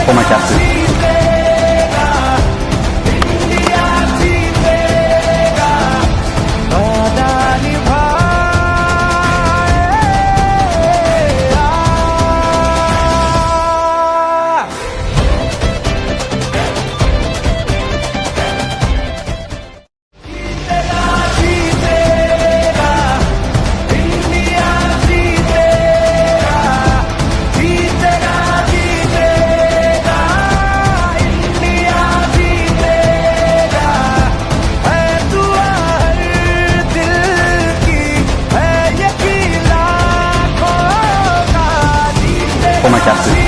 for my captain. For my captain.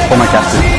For my captain.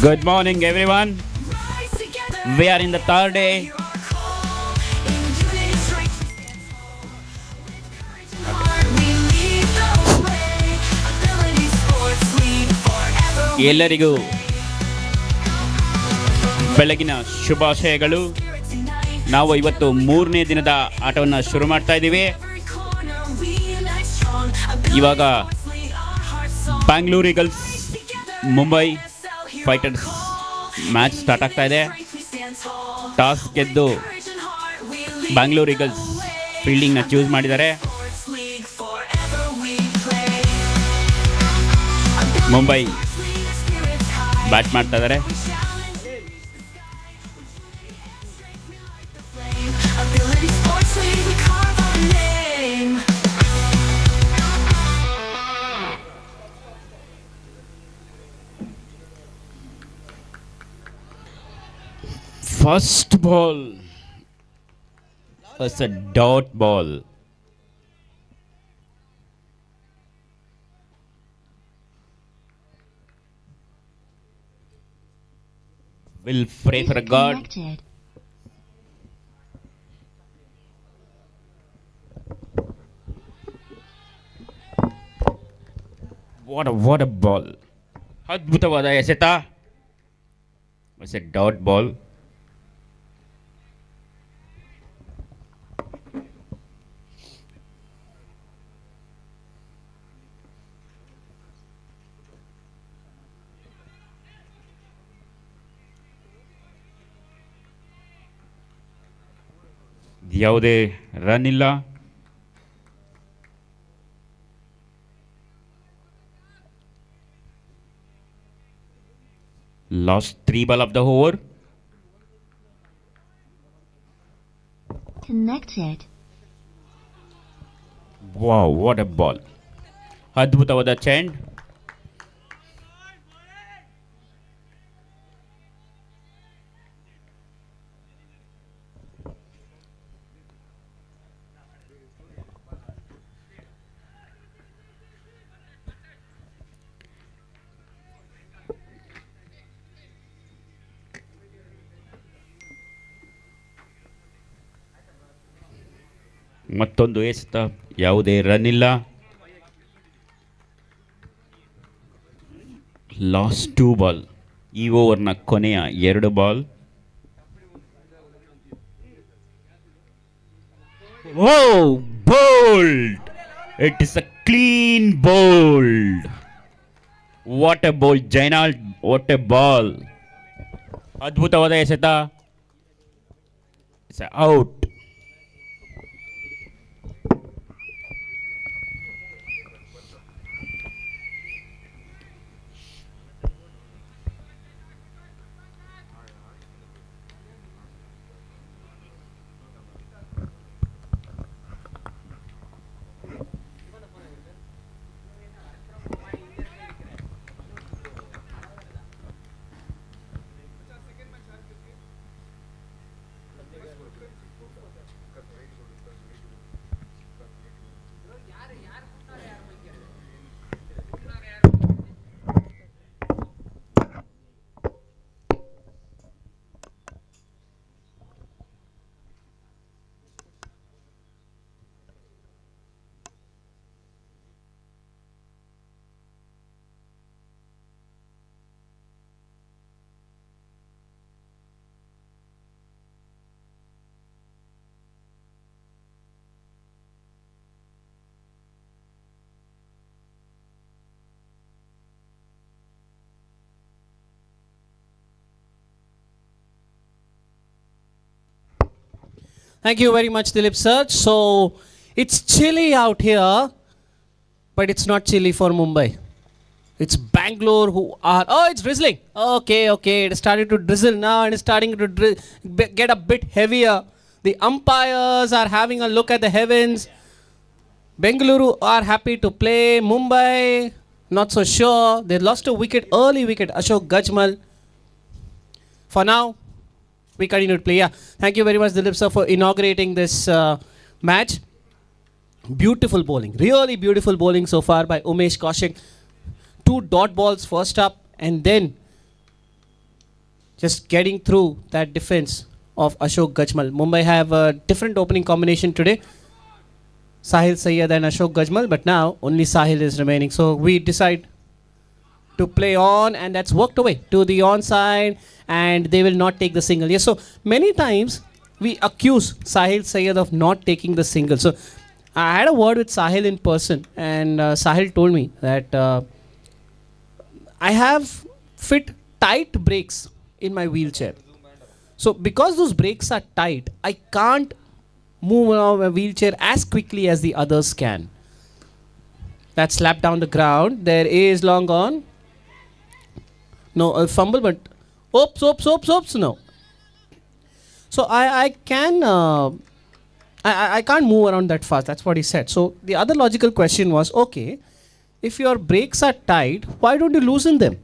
Good morning, everyone. We are in the third day. ಎಲ್ಲರಿಗೂ ಬೆಳಗಿನ ಶುಭಾಶಯಗಳು. ನಾವು ಇವತ್ತು ಮೂರನೇ ದಿನದ ಆಟವನ್ನು ಶುರು ಮಾಡ್ತಾ ಇದ್ದೀವಿ. ಇವಾಗ Bangalore eagles Mumbai fighters match start ಆಗ್ತಾ ಇದೆ. ಟಾಸ್ ಗೆದ್ದು ಬ್ಯಾಂಗ್ಳೂರ್ ಈಗಲ್ಸ್ ಫೀಲ್ಡಿಂಗ್ನ ಚೂಸ್ ಮಾಡಿದ್ದಾರೆ. ಮುಂಬೈ ಬ್ಯಾಟ್ ಮಾಡ್ತಾ ಇದ್ದಾರೆ. First ball was a dot ball. Will pray for a god. What a ball. ಅದ್ಭುತವಾದ ಎಸೆತ. Was a dot ball. ಯಾವುದೇ ರನ್ ಇಲ್ಲ. Last 3 ball of the over. Connected. Wow, what a ball. ಅದ್ಭುತವಾದ ಚೆಂಡ್. ಮತ್ತೊಂದು ಎಸೆತ, ಯಾವುದೇ ರನ್ ಇಲ್ಲ. ಲಾಸ್ಟ್ 2 ಬಾಲ್, ಈ ಓವರ್ನ ಕೊನೆಯ 2 ball. Oh, bold! It is a clean bowled. What a ball, Jainal! What a ball! ಅದ್ಭುತವಾದ ಎಸೆತ. It's out. Thank you very much, Dilip sir. So, it's chilly out here, but it's not chilly for Mumbai. It's Bangalore who are... Oh, it's drizzling. Okay. It's starting to drizzle now and it's starting to get a bit heavier. The umpires are having a look at the heavens. Bengaluru are happy to play. Mumbai, not so sure. They lost a wicket, early wicket, Ashok Gajmal. For now, we continue to play. Yeah, thank you very much, Dilip sir, for inaugurating this match. Beautiful bowling, really beautiful bowling so far by Umesh Kaushik. 2 dot balls first up, and then just getting through that defense of Ashok Gajmal. Mumbai have a different opening combination today. Sahil Sayyed and Ashok Gajmal, but now only Sahil is remaining. So we decide to play on, and that's worked away to the onside, and they will not take the single. Yes, so many times we accuse Sahil Sayyed of not taking the single. So I had a word with Sahil in person, and Sahil told me that I have fit tight brakes in my wheelchair. So because those brakes are tight, I can't move around my wheelchair as quickly as the others can. That slapped down the ground. There is long on. No, a fumble, but oops, no. So I can't move around that fast. That's what he said. So the other logical question was, okay, if your brakes are tight, why don't you loosen them?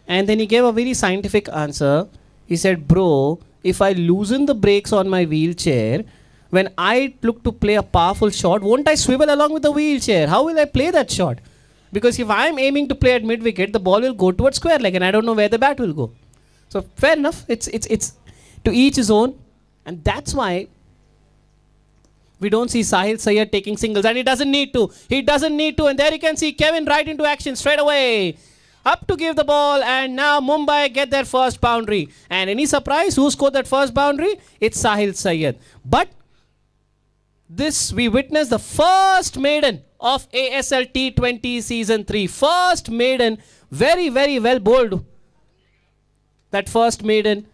And then he gave a very scientific answer. He said, bro, if I loosen the brakes on my wheelchair, when I look to play a powerful shot, won't I swivel along with the wheelchair? How will I play that shot? Because if I'm aiming to play at mid-wicket, the ball will go towards square leg, and I don't know where the bat will go. So fair enough. It's to each his own. And that's why we don't see Sahil Sayyed taking singles. And he doesn't need to. He doesn't need to. And there you can see Kevin right into action straight away. Up to give the ball, and now Mumbai get their first boundary. And any surprise, who scored that first boundary? It's Sahil Sayyed. But this, we witnessed the first maiden of ASL T20 Season 3. First maiden, very, very well bowled. That first maiden.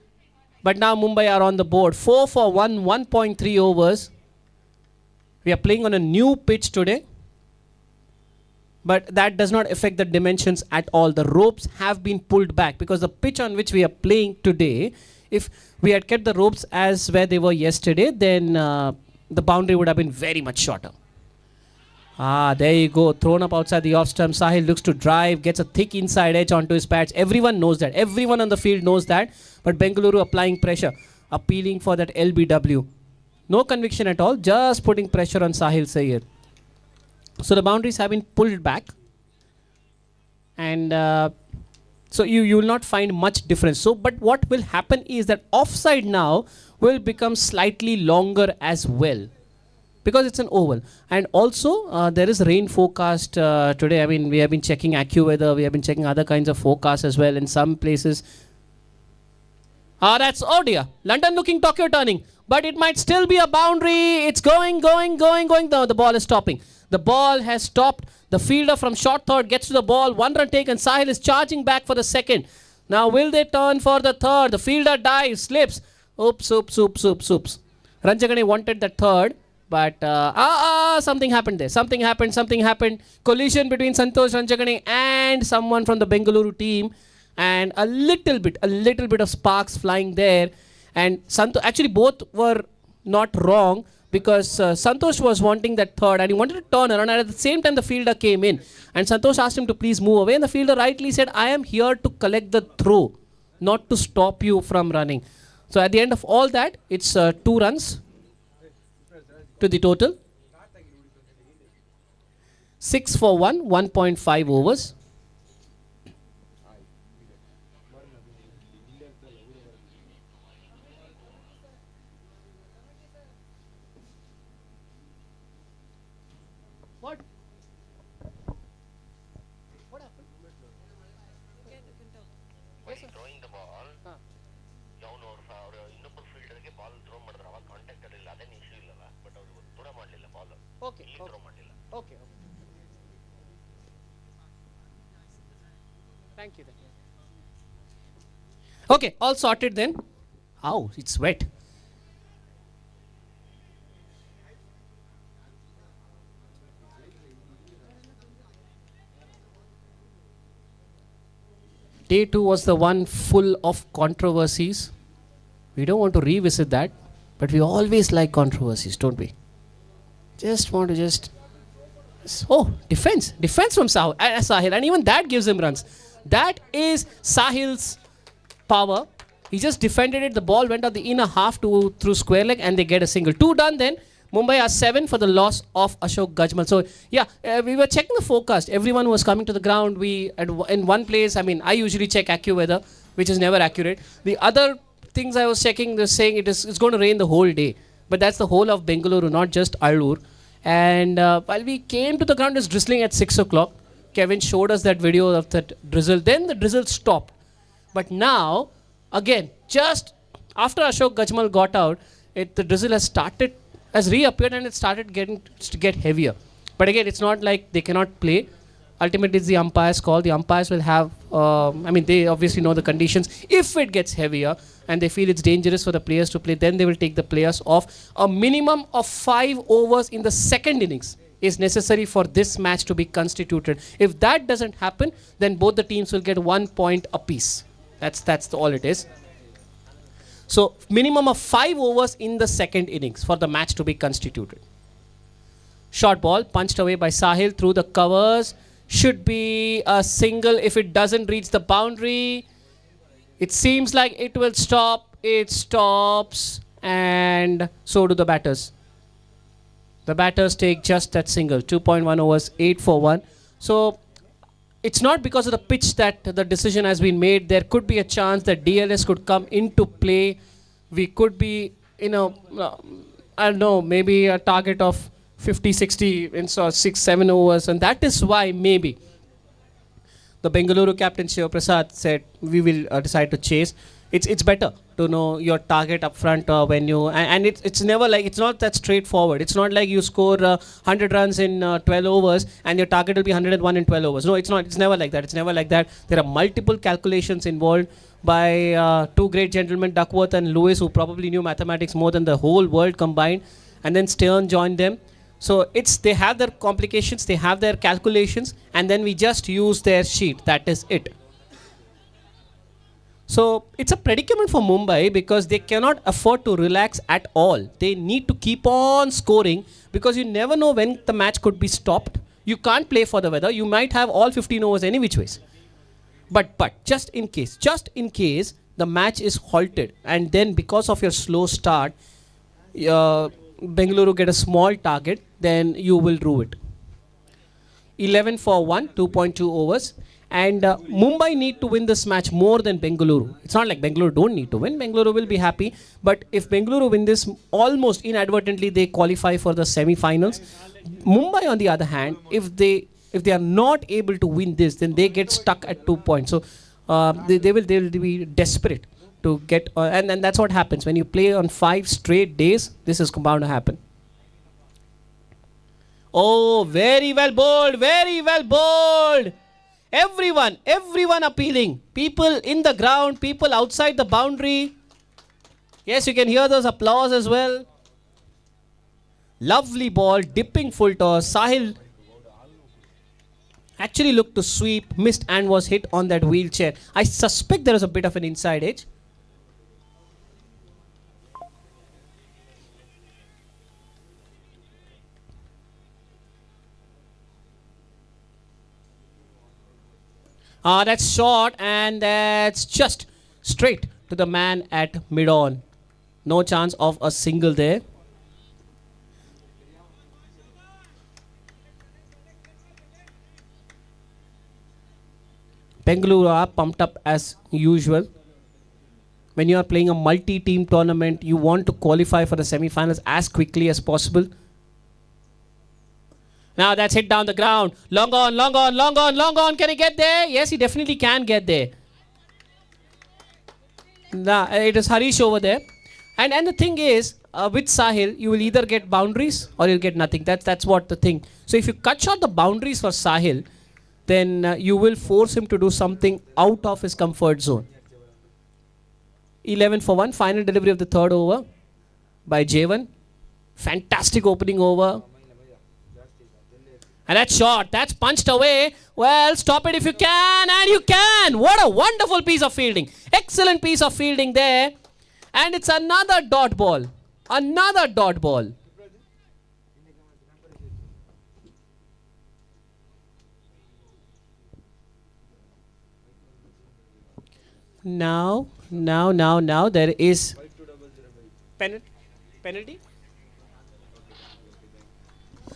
But now Mumbai are on the board. 4 for 1, 1.3 overs. We are playing on a new pitch today. But that does not affect the dimensions at all. The ropes have been pulled back because the pitch on which we are playing today, if we had kept the ropes as where they were yesterday, then the boundary would have been very much shorter. There you go. Thrown up outside the off stump. Sahil looks to drive, gets a thick inside edge onto his pads. Everyone knows that. Everyone on the field knows that. But Bengaluru applying pressure, appealing for that LBW. No conviction at all, just putting pressure on Sahil Sayyed. So the boundaries have been pulled back. And so you will not find much difference. So, but what will happen is that offside now will become slightly longer as well, because it's an oval. And also there is rain forecast today. I mean, we have been checking AccuWeather, we have been checking other kinds of forecasts as well in some places. Oh dear, London looking, Tokyo turning, but it might still be a boundary. It's going. No, the ball is stopping. The ball has stopped. The fielder from short third gets to the ball. 1 run taken. Sahil is charging back for the second. Now will they turn for the third? The fielder dives, slips. Oops. Ranjagane wanted the third, but something happened there. Something happened. Collision between Santosh Ranjagane and someone from the Bengaluru team, and a little bit of sparks flying there. And actually both were not wrong, because Santosh was wanting that third and he wanted to turn around, and at the same time the fielder came in and Santosh asked him to please move away, and the fielder rightly said, I am here to collect the throw, not to stop you from running. So at the end of all that, it's 2 runs to the total. 6 for 1, 1.5 overs. Throwing the ball, ಇನ್ನೊಬ್ಬ ಫೀಲ್ಡರ್ಗೆ ball throw ಮಾಡಿದ್ರೆ ಅವಾಗ contact ಇರಲಿಲ್ಲ, ಅದೇನು issue ಇಲ್ಲಲ್ಲ, but ಅವರು throw ಮಾಡಲಿಲ್ಲ ball, throw ಮಾಡಲಿಲ್ಲ. Okay. Thank you. Okay, all sorted then. Ow, it's wet. Day 2 was the one full of controversies. We don't want to revisit that, but we always like controversies, don't we? Just want to defense from Sahil, and even that gives him runs. That is Sahil's power. He just defended it. The ball went out the inner half through square leg, and they get a single. 2 done then. Mumbai are 7 for the loss of Ashok Gajmal. So we were checking the forecast. Everyone was coming to the ground. In one place, I mean, I usually check AccuWeather. which is never accurate. The other things I was checking, they're saying it's going to rain the whole day. But that's the whole of Bengaluru, not just Allur. And while we came to the ground, it's drizzling at 6 o'clock. Kevin showed us that video of that drizzle. Then the drizzle stopped. But now, again, just after Ashok Gajmal got out, the drizzle has reappeared and it started to get heavier. But again, it's not like they cannot play. Ultimately, it's the umpire's call. The umpires will have, they obviously know the conditions. If it gets heavier and they feel it's dangerous for the players to play, then they will take the players off. A minimum of 5 overs in the second innings is necessary for this match to be constituted. If that doesn't happen, then both the teams will get 1 point apiece. That's all it is. So, minimum of 5 overs in the second innings for the match to be constituted. Short ball punched away by Sahil through the covers. Should be a single if it doesn't reach the boundary. It seems like it will stop. It stops. And so do the batters. The batters take just that single. 2.1 overs, 8 for 1. So it's not because of the pitch that the decision has been made. There could be a chance that DLS could come into play. We could be, I don't know, maybe a target of 50, 60 in 6, 7 overs. And that is why maybe the Bengaluru captain Shiva Prasad said we will decide to chase. It's better to know your target up front when you... And it's never like... It's not that straightforward. It's not like you score 100 runs in 12 overs and your target will be 101 in 12 overs. No, it's not. It's never like that. It's never like that. There are multiple calculations involved by 2 great gentlemen, Duckworth and Lewis, who probably knew mathematics more than the whole world combined. And then Stern joined them. So they have their complications, they have their calculations, and then we just use their sheet. That is it. So it's a predicament for Mumbai because they cannot afford to relax at all. They need to keep on scoring because you never know when the match could be stopped. You can't play for the weather. You might have all 15 overs any which ways. But just in case the match is halted and then because of your slow start, Bengaluru get a small target, then you will rue it. 11 for 1, 2.2 overs. And Mumbai need to win this match more than Bengaluru. It's not like Bengaluru don't need to win. Bengaluru will be happy. But if Bengaluru win this, almost inadvertently they qualify for the semi-finals. Mumbai, on the other hand, if they are not able to win this, then they get stuck at 2 points. So they will be desperate to get, and that's what happens when you play on 5 straight days. This is bound to happen. Oh, very well bowled, very well bowled. Everyone appealing. People in the ground, people outside the boundary. Yes, you can hear those applause as well. Lovely ball, dipping full toss. Sahil actually looked to sweep, missed and was hit on that wheelchair. I suspect there was a bit of an inside edge. That's short and that's just straight to the man at mid-on. No chance of a single there. Bengaluru are pumped up as usual. When you are playing a multi-team tournament, you want to qualify for the semi-finals as quickly as possible. Now that's hit down the ground. Long on, long on, long on, long on. Can he get there? Yes, he definitely can get there. Nah, it is Harish over there. And the thing is, with Sahil, you will either get boundaries or you'll get nothing. That's what the thing. So if you cut short the boundaries for Sahil, then you will force him to do something out of his comfort zone. 11 for 1. Final delivery of the third over by Javan. Fantastic opening over. And that's short. That's punched away. Well, stop it if you can. And you can. What a wonderful piece of fielding. Excellent piece of fielding there. And it's another dot ball. Another dot ball. Now, there is penalty.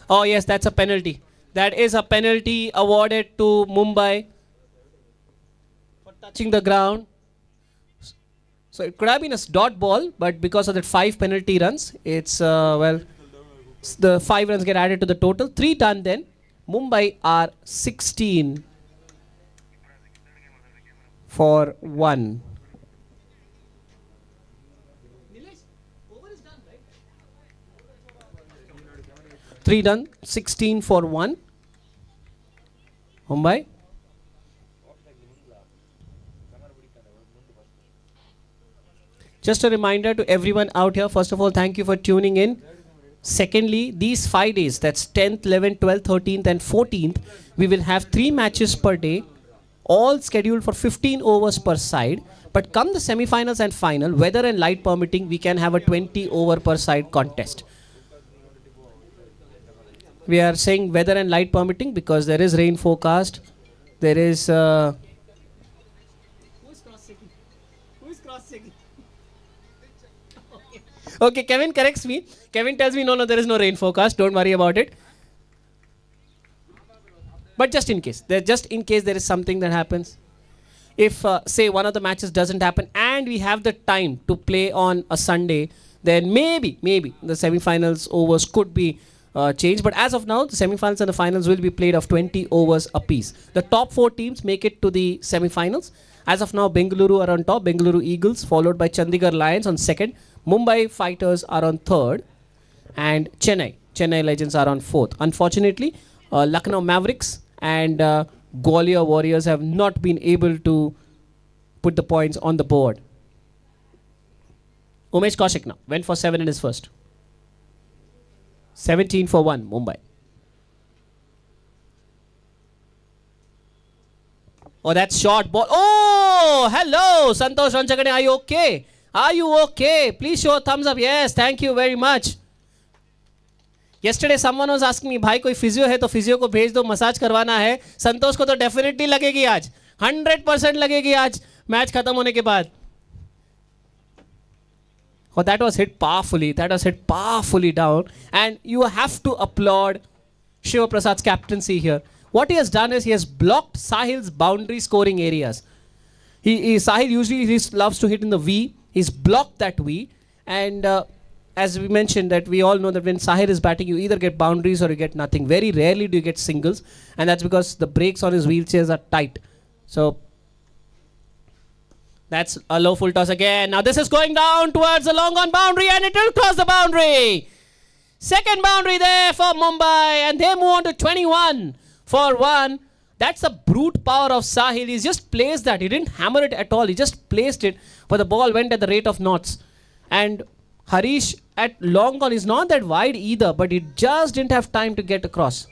Oh yes, that's a penalty. That is a penalty awarded to Mumbai for touching the ground. So it could have been a dot ball, but because of that 5 penalty runs, it's, the 5 runs get added to the total. 3 done then. Mumbai are 16 for 1. 3 done, 16 for 1. Mumbai. Just a reminder to everyone out here, first of all, thank you for tuning in. Secondly, these 5 days, that's 10th, 11th, 12th, 13th and 14th, we will have 3 matches per day, all scheduled for 15 overs per side. But come the semi-finals and final, weather and light permitting, we can have a 20 over per side contest. We are saying weather and light permitting because there is rain forecast. There is... Who is cross-checking? Who is cross-checking? Okay, Kevin corrects me. Kevin tells me, no, there is no rain forecast. Don't worry about it. But just in case there is something that happens. If, say, one of the matches doesn't happen and we have the time to play on a Sunday, then maybe the semi-finals overs could be changed. But as of now, the semi-finals and the finals will be played of 20 overs apiece. The top 4 teams make it to the semi-finals. As of now, Bengaluru are on top. Bengaluru Eagles, followed by Chandigarh Lions on second. Mumbai Fighters are on third. And Chennai Legends are on fourth. Unfortunately, Lucknow Mavericks and Gwalior Warriors have not been able to put the points on the board. Umesh Kaushik now went for 7 in his first. 17 for 1, Mumbai. Oh, that's short ball. Oh, hello, Santosh Ranchagade. Are you okay? Are you okay? Please show a thumbs up. Yes, thank you very much. Yesterday someone was asking me, भाई कोई physio है तो physio को भेज दो, massage करवाना है. संतोष को तो डेफिनेटली लगेगी आज, 100% लगेगी आज मैच खत्म होने के बाद. Oh, that was hit powerfully. That was hit powerfully down. And you have to applaud Shiva Prasad's captaincy here. What he has done is he has blocked Sahil's boundary scoring areas. Sahil usually loves to hit in the V. He's blocked that V. And as we mentioned, that we all know that when Sahil is batting, you either get boundaries or you get nothing. Very rarely do you get singles. And that's because the brakes on his wheelchairs are tight. So that's a low full toss again. Now this is going down towards the long on boundary and it will cross the boundary. Second boundary there for Mumbai and they move on to 21 for 1. That's the brute power of Sahil. He's just placed that. He didn't hammer it at all. He just placed it, but the ball went at the rate of knots. And Harish at long on is not that wide either, but he just didn't have time to get across.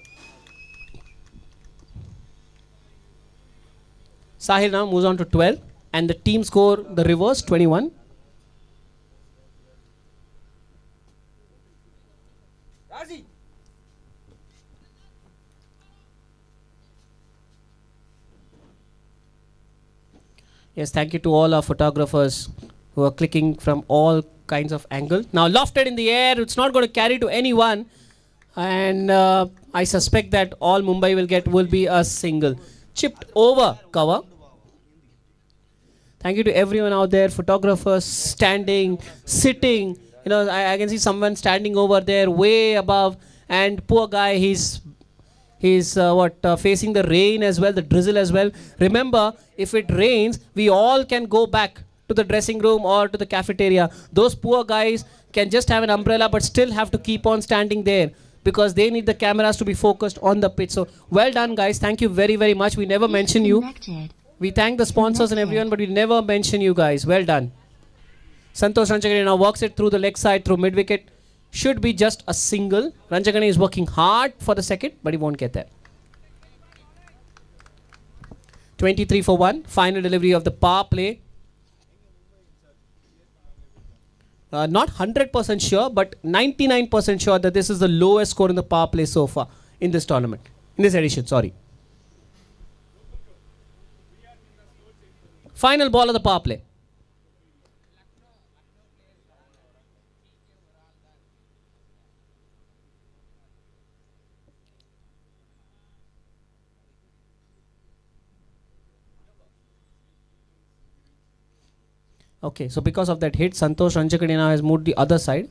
Sahil now moves on to 12. And the team score the reverse 21. Yes, thank you to all our photographers who are clicking from all kinds of angles. Now lofted in the air, it's not going to carry to anyone. And I suspect that all Mumbai will be a single. Chipped over cover. Thank you to everyone out there, photographers, standing, sitting. You know, I can see someone standing over there way above. And poor guy, he's facing the rain as well, the drizzle as well. Remember, if it rains, we all can go back to the dressing room or to the cafeteria. Those poor guys can just have an umbrella but still have to keep on standing there because they need the cameras to be focused on the pitch. So, well done, guys. Thank you very, very much. We never mention you. We thank the sponsors and everyone, but we never mention you guys. Well done. Santosh Ranchagade now works it through the leg side, through mid-wicket. Should be just a single. Ranchagade is working hard for the second, but he won't get there. 23 for 1. Final delivery of the power play. Not 100% sure, but 99% sure that this is the lowest score in the power play so far in this tournament. In this edition, sorry. Final ball of the power play. Okay, so because of that hit, Santosh Ranjakani now has moved the other side.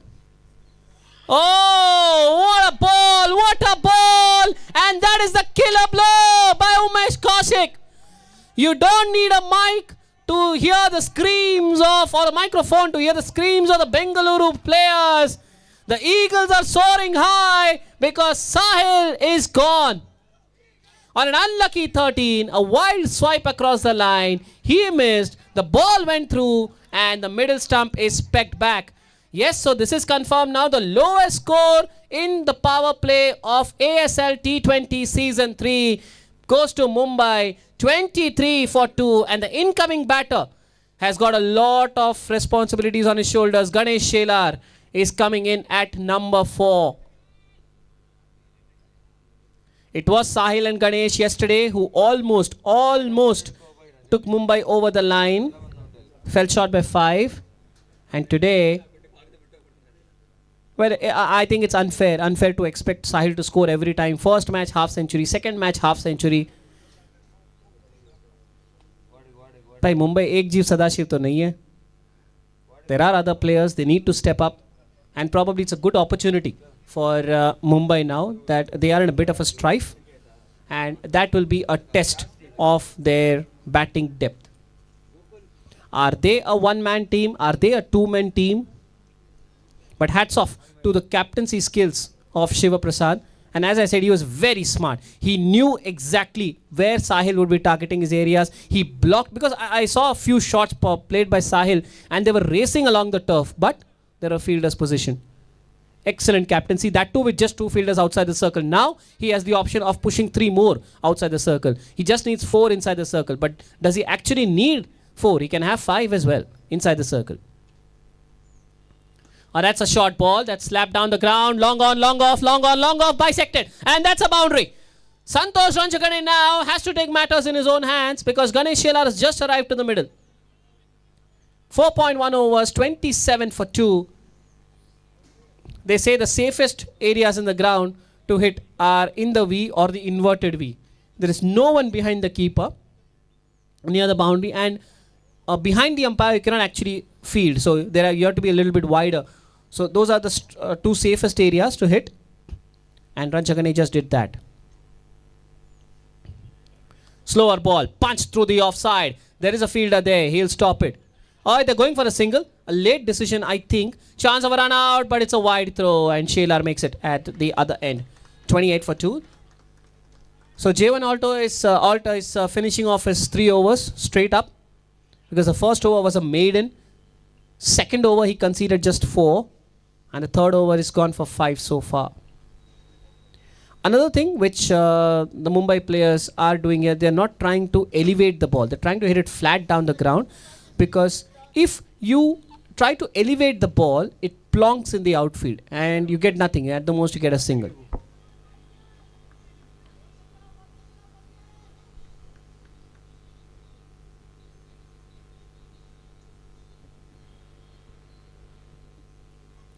Oh, what a ball! What a ball! And that is the killer blow by Umesh Kaushik. You don't need a mic to hear the screams of, or a microphone to hear the screams of the Bengaluru players. The Eagles are soaring high because Sahil is gone. On an unlucky 13, a wild swipe across the line. He missed. The ball went through and the middle stump is pecked back. Yes, so this is confirmed now. The lowest score in the power play of ASL T20 Season 3 goes to Mumbai, 23 for 2. And the incoming batter has got a lot of responsibilities on his shoulders. Ganesh is coming in at number 4. It was Sahil and Ganesh yesterday who almost took Mumbai over the line. Fell short by 5. And today, well, I think it's unfair to expect Sahil to score every time. First match half century, second match half century. भाई मुंबई एक जीव सदाशिव तो नहीं है. There are other players, they need to step up, and probably it's a good opportunity for Mumbai now that they are in a bit of a strife, and that will be a test of their batting depth. Are they a one-man team? Are they a two-man team? But hats off to the captaincy skills of Shiva Prasad. And as I said, he was very smart. He knew exactly where Sahil would be targeting his areas. He blocked, because I saw a few shots played by Sahil and they were racing along the turf, but there are fielders position. Excellent captaincy, that too with just 2 fielders outside the circle. Now he has the option of pushing 3 more outside the circle. He just needs 4 inside the circle. But does he actually need 4? He can have 5 as well inside the circle. Oh, that's a short ball. That's slapped down the ground. Long on, long off, long on, long off, bisected. And that's a boundary. Santosh Ranjakani now has to take matters in his own hands because Ganesh has just arrived to the middle. 4.1 overs, 27 for 2. They say the safest areas in the ground to hit are in the V or the inverted V. There is no one behind the keeper near the boundary, and behind the umpire you cannot actually field. So you have to be a little bit wider. So those are the 2 safest areas to hit, and Ranjakani just did that. Slower ball, punched through the offside. There is a fielder there. He'll stop it. Oh, they're going for a single. A late decision, I think. Chance of a run out, but it's a wide throw, and Shalar makes it at the other end. 28 for 2. So J1 Alta is finishing off his 3 overs straight up, because the first over was a maiden. Second over he conceded just 4, and the third over is gone for 5 so far. Another thing which the Mumbai players are doing here, they're not trying to elevate the ball. They're trying to hit it flat down the ground, because if you try to elevate the ball, it plonks in the outfield and you get nothing. At the most you get a single.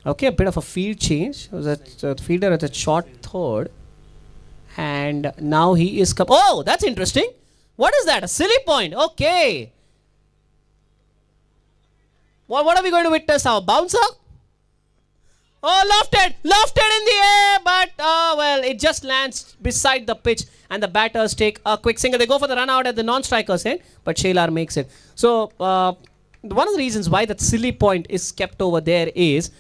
Okay, a bit of a field change. It was a fielder at a short third. And now he is... Oh, that's interesting. What is that? A silly point. Okay. What are we going to witness now? Bouncer? Oh, lofted in the air. But, well, it just lands beside the pitch. And the batters take a quick single. They go for the run out at the non-striker's end. But Shalar makes it. So, one of the reasons why that silly point is kept over there is...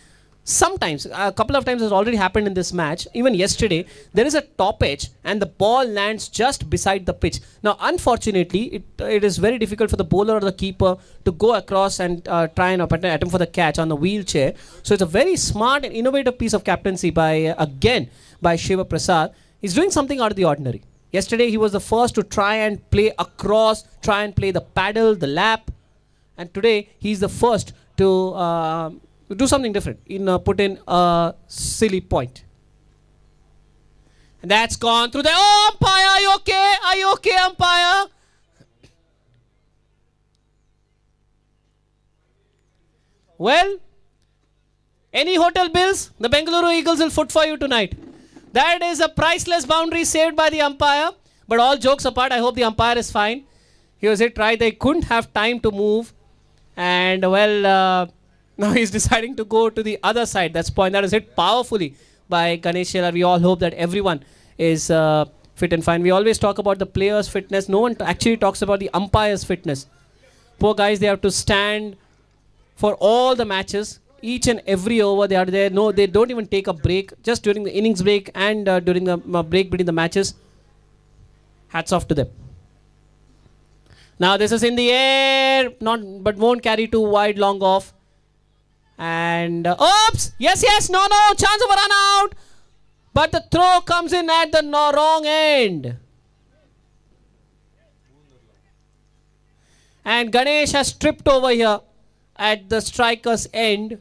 Sometimes, a couple of times has already happened in this match. Even yesterday, there is a top edge and the ball lands just beside the pitch. Now, unfortunately, it is very difficult for the bowler or the keeper to go across and try and attempt for the catch on the wheelchair. So it's a very smart and innovative piece of captaincy by Shiva Prasad. He's doing something out of the ordinary. Yesterday, he was the first to try and play across, try and play the paddle, the lap. And today, he's the first to... do something different, put in a silly point. And that's gone through the... Oh, umpire, are you okay? Are you okay, umpire? Well, any hotel bills, the Bengaluru Eagles will foot for you tonight. That is a priceless boundary saved by the umpire. But all jokes apart, I hope the umpire is fine. He was hit right. They couldn't have time to move. And well, now he's deciding to go to the other side. That's point that is hit powerfully by Ganesh. We all hope that everyone is fit and fine. We always talk about the players' fitness. No one actually talks about the umpire's fitness. Poor guys, they have to stand for all the matches. Each and every over they are there. No, they don't even take a break. Just during the innings break and during the break between the matches. Hats off to them. Now this is in the air, but won't carry too wide, long off. And oops! Yes, no, chance of a run out. But the throw comes in at the wrong end. And Ganesh has tripped over here at the striker's end.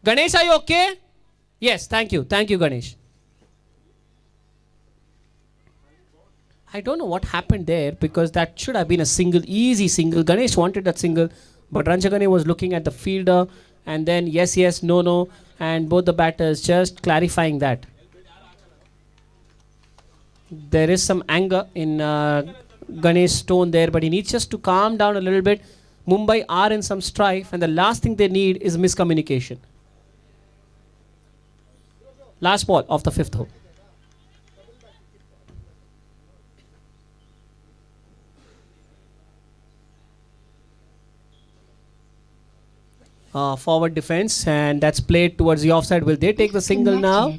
Ganesh, are you okay? Yes, thank you. Thank you, Ganesh. I don't know what happened there because that should have been a single, easy single. Ganesh wanted that single, but Ranjagane was looking at the fielder and then yes, no, and both the batters just clarifying that. There is some anger in Ganesh's tone there, but he needs just to calm down a little bit. Mumbai are in some strife and the last thing they need is miscommunication. Last ball of the 5th over. Forward defense and that's played towards the offside. Will they take the single now?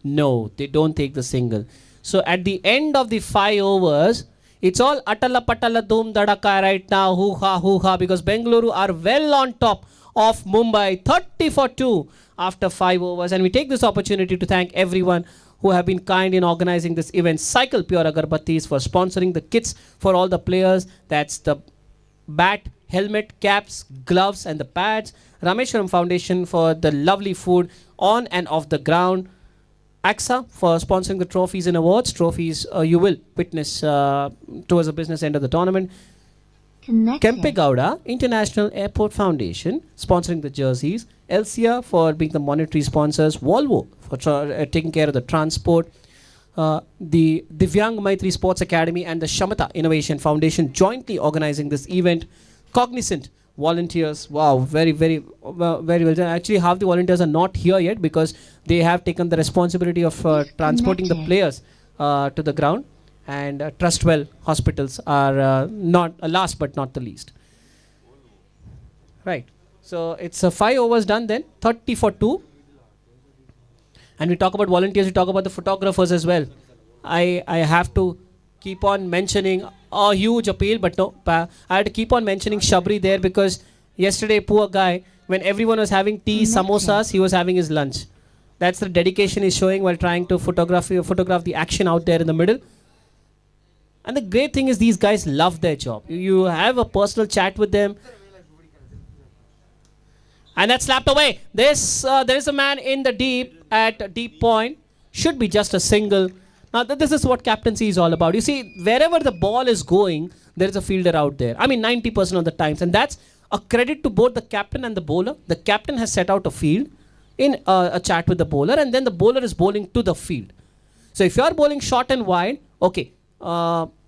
No, they don't take the single. So at the end of the 5 overs, it's all atala patala doom dadaka right now, hoo-ha, because Bengaluru are well on top of Mumbai, 30 for 2 after 5 overs. And we take this opportunity to thank everyone who have been kind in organizing this event. Cycle Pure Agarbattis for sponsoring the kits for all the players. That's the bat, helmet, caps, gloves and the pads. Rameshwaram Foundation for the lovely food on and off the ground. Ksca for sponsoring the trophies and awards. Trophies you will witness towards the business end of the tournament. Kempe Gowda International Airport Foundation sponsoring the jerseys. Elsia for being the monetary sponsors. Volvo for taking care of the transport. The Divyang Maitri Sports Academy and the Shamata Innovation Foundation jointly organizing this event. Cognizant volunteers, wow, very well done. Actually, half the volunteers are not here yet because they have taken the responsibility of transporting the players to the ground. And Trustwell hospitals are not last but not the least. Right. So it's 5 overs done then, 30 for 2. And we talk about volunteers, we talk about the photographers as well. I have to keep on mentioning a huge appeal, but no, I had to keep on mentioning Shabri there because yesterday, poor guy, when everyone was having tea, samosas, he was having his lunch. That's the dedication he's showing while trying to photograph the action out there in the middle. And the great thing is these guys love their job. You have a personal chat with them. And that's slapped away. There is a man in the deep at deep point. Should be just a single. Now, this is what captaincy is all about. You see, wherever the ball is going, there is a fielder out there. I mean, 90% of the times. And that's a credit to both the captain and the bowler. The captain has set out a field in a chat with the bowler. And then the bowler is bowling to the field. So if you are bowling short and wide, okay,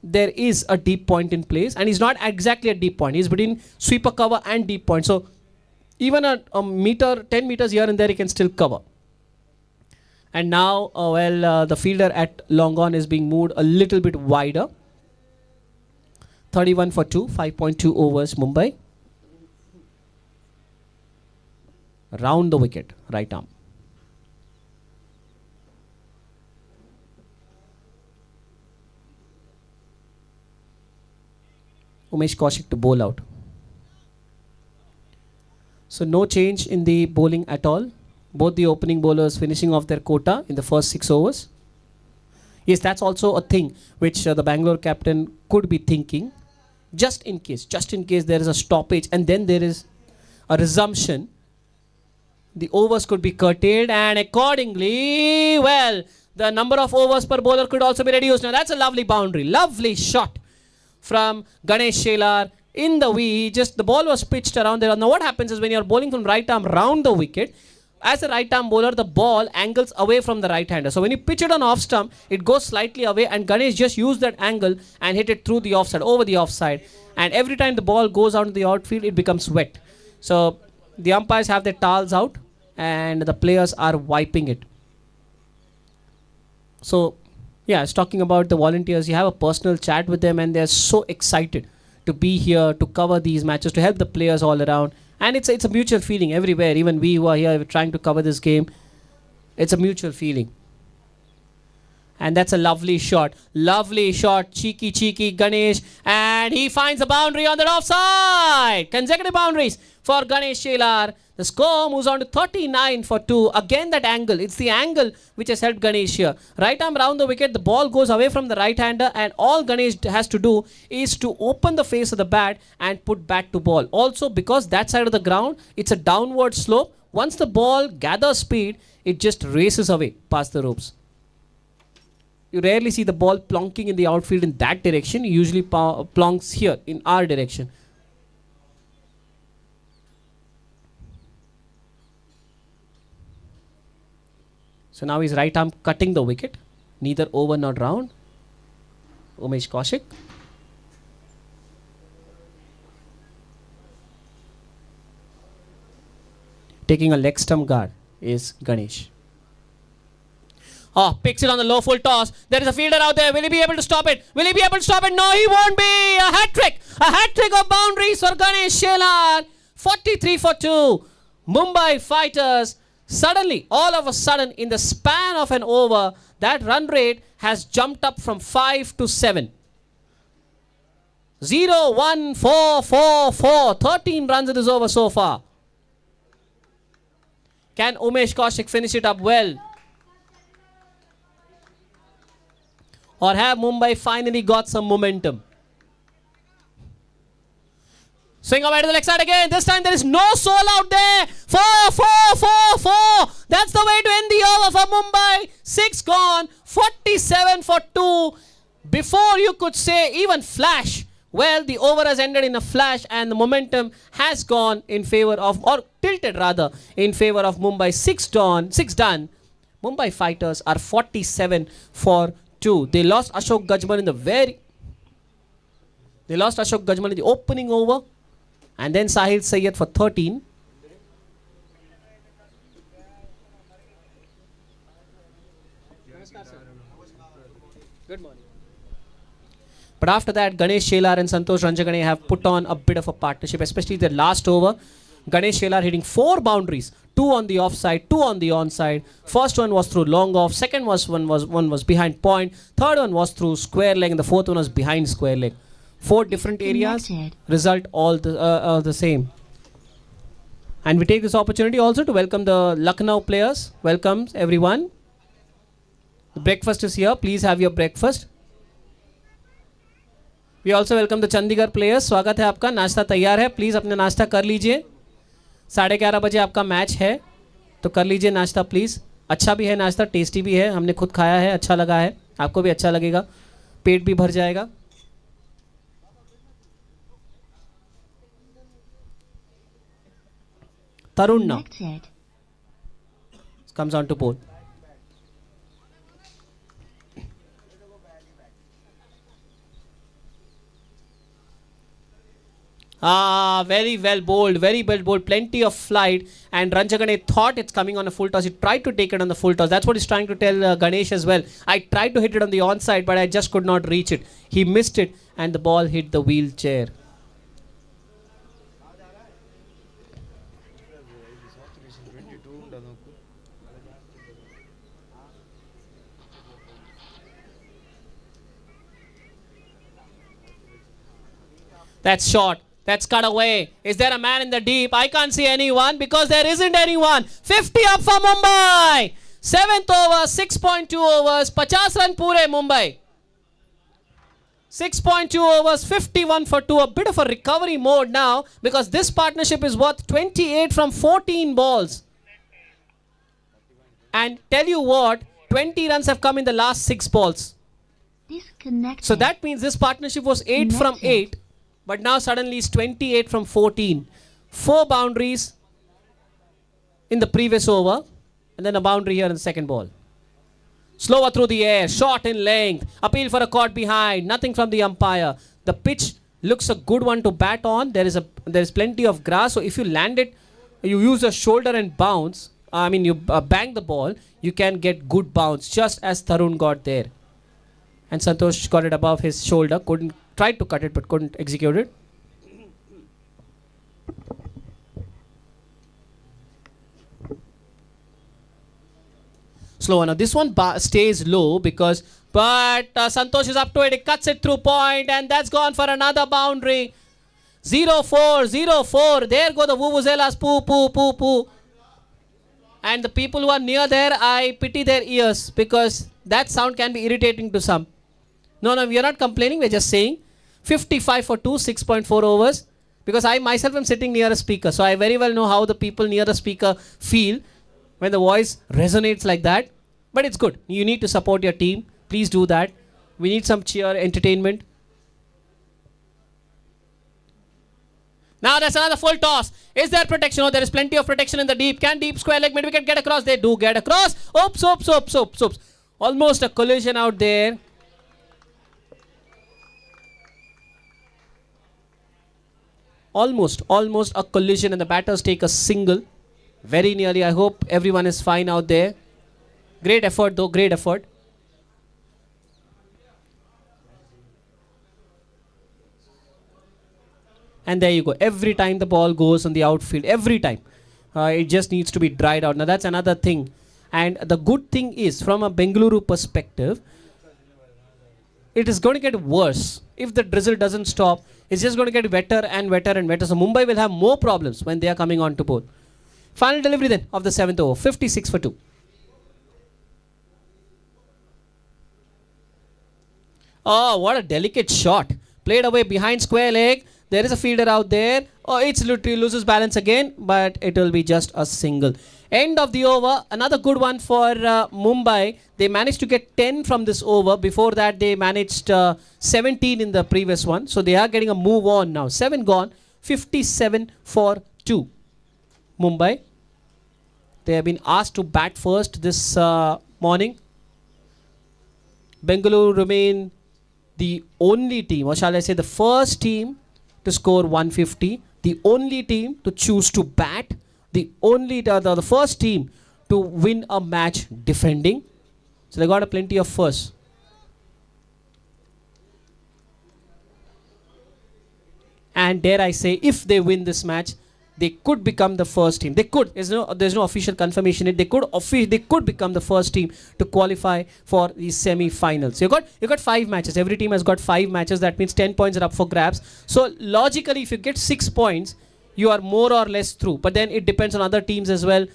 there is a deep point in place. And he's not exactly a deep point. He's between sweeper cover and deep point. So even a meter, 10 meters here and there, he can still cover. And now, the fielder at long on is being moved a little bit wider. 31 for 2, 5.2 overs, Mumbai. Round the wicket, right arm. Umesh Kaushik to bowl out. So no change in the bowling at all. Both the opening bowlers finishing off their quota in the first 6 overs. Yes, that's also a thing which the Bangalore captain could be thinking. Just in case there is a stoppage and then there is a resumption, the overs could be curtailed and accordingly, well, the number of overs per bowler could also be reduced. Now that's a lovely boundary, lovely shot from Ganesh Shelar in the the ball was pitched around there. Now what happens is when you're bowling from right arm round the wicket, as a right-arm bowler, the ball angles away from the right-hander. So when you pitch it on off stump, it goes slightly away, and Ganesh just used that angle and hit it through the offside, over the offside. And every time the ball goes out in the outfield, it becomes wet. So the umpires have their towels out, and the players are wiping it. So, yeah, it's talking about the volunteers. You have a personal chat with them, and they're so excited to be here, to cover these matches, to help the players all around. And it's a mutual feeling everywhere. Even we who are here, we're trying to cover this game. It's a mutual feeling. And that's a lovely shot. Lovely shot. Cheeky Ganesh. And he finds a boundary on the offside. Consecutive boundaries for Ganesh Shelar. The score moves on to 39 for 2. Again that angle. It's the angle which has helped Ganesh here. Right arm round the wicket. The ball goes away from the right hander. And all Ganesh has to do is to open the face of the bat and put bat to ball. Also, because that side of the ground, it's a downward slope. Once the ball gathers speed, it just races away past the ropes. You rarely see the ball plonking in the outfield in that direction. It usually plonks here in our direction. So now he's right arm cutting the wicket. Neither over nor round. Umesh Kaushik. Taking a leg stump guard is Ganesh. Oh, picks it on the low full toss. There is a fielder out there. Will he be able to stop it? Will he be able to stop it? No, he won't be. A hat trick. A hat trick of boundaries for Ganesh Shelar. 43 for 2. Mumbai Fighters. Suddenly, all of a sudden, in the span of an over, that run rate has jumped up from 5 to 7. 0, 1, 4, 4, 4. 13 runs in this over so far. Can Umesh Kaushik finish it up well? Or have Mumbai finally got some momentum? Swing away to the leg side again. This time there is no soul out there. 4, 4, 4, 4. That's the way to end the over for Mumbai. 6 gone. 47 for 2. Before you could say even flash. Well, the over has ended in a flash, and the momentum has gone in favor of, or tilted rather, in favor of Mumbai. 6 done. Mumbai Fighters are 47 for 2. They lost Ashok Gajmal in the opening over, and then Sahil Sayyed for 13. Good morning. But after that, Ganesh Shelar and Santosh Ranjagane have put on a bit of a partnership, especially the last over. Ganesh Shelar hitting 4 boundaries, 2 on the offside, 2 on the onside. First one was through long off, second one was behind point, third one was through square leg, and the fourth one was behind square leg. 4 different areas, result all the same. And we take this opportunity also to welcome the Lucknow players. Welcome everyone. The breakfast is here. Please have your breakfast. We also welcome the Chandigarh players. स्वागत है आपका. नाश्ता तैयार है. Please अपना नाश्ता कर लीजिए. 11:30 बजे आपका मैच है, तो कर लीजिए नाश्ता प्लीज़. अच्छा भी है नाश्ता, टेस्टी भी है. हमने खुद खाया है, अच्छा लगा है. आपको भी अच्छा लगेगा, पेट भी भर जाएगा. Tarun now comes on to bowl. Very well bowled, plenty of flight, and Ranjagane thought it's coming on a full toss. He tried to take it on the full toss. That's what he's trying to tell Ganesh as well. I tried to hit it on the onside, but I just could not reach it. He missed it, and the ball hit the wheelchair. That's short. That's cut away. Is there a man in the deep? I can't see anyone because there isn't anyone. 50 up for Mumbai. 7th over, 6.2 overs. 50 run pure Mumbai. 6.2 overs, 51 for 2. A bit of a recovery mode now because this partnership is worth 28 from 14 balls. And tell you what, 20 runs have come in the last 6 balls. So that means this partnership was 8 from 8. But now suddenly it's 28 from 14. 4 boundaries in the previous over. And then a boundary here in the second ball. Slower through the air, short in length, appeal for a caught behind, nothing from the umpire. The pitch looks a good one to bat on. There is plenty of grass, so if you land it, you use your shoulder and bounce. You bang the ball, you can get good bounce, just as Tarun got there. And Santosh got it above his shoulder, tried to cut it but couldn't execute it. Slow. Now this one stays low but Santosh is up to it. He cuts it through point and that's gone for another boundary. 0-4, 0-4. There go the vuvuzelas. Poo, poo, poo, poo. And the people who are near there, I pity their ears because that sound can be irritating to some. No, we are not complaining. We are just saying 55 for 2, 6.4 overs. Because I myself am sitting near a speaker. So I very well know how the people near the speaker feel when the voice resonates like that. But it's good. You need to support your team. Please do that. We need some cheer, entertainment. Now that's another full toss. Is there protection? Oh, there is plenty of protection in the deep. Can deep square leg mid-wicket get across? They do get across. Oops, oops, oops, oops, oops. Almost a collision out there. Almost a collision and the batters take a single. Very nearly. I hope everyone is fine out there. Great effort though, great effort. And there you go. Every time the ball goes on the outfield, every time. It just needs to be dried out. Now that's another thing. And the good thing is, from a Bengaluru perspective, it is going to get worse. If the drizzle doesn't stop, it's just going to get wetter and wetter and wetter. So Mumbai will have more problems when they are coming on to board. Final delivery then of the 7th over, 56 for 2. Oh, what a delicate shot. Played away behind square leg. There is a fielder out there. Oh, it's literally loses balance again, but it will be just a single. End of the over. Another good one for Mumbai. They managed to get 10 from this over. Before that, they managed 17 in the previous one. So they are getting a move on now. 7 gone. 57 for 2. Mumbai. They have been asked to bat first this morning. Bengaluru remain the only team, or shall I say the first team to score 150. The only team to choose to bat. The first team to win a match defending. So they got a plenty of firsts. And dare I say, if they win this match, they could become the first team. They could. There's no official confirmation. They could become the first team to qualify for the semi-finals. You got 5 matches. Every team has got 5 matches. That means 10 points are up for grabs. So logically, if you get 6 points, you are more or less through. But then it depends on other teams as well.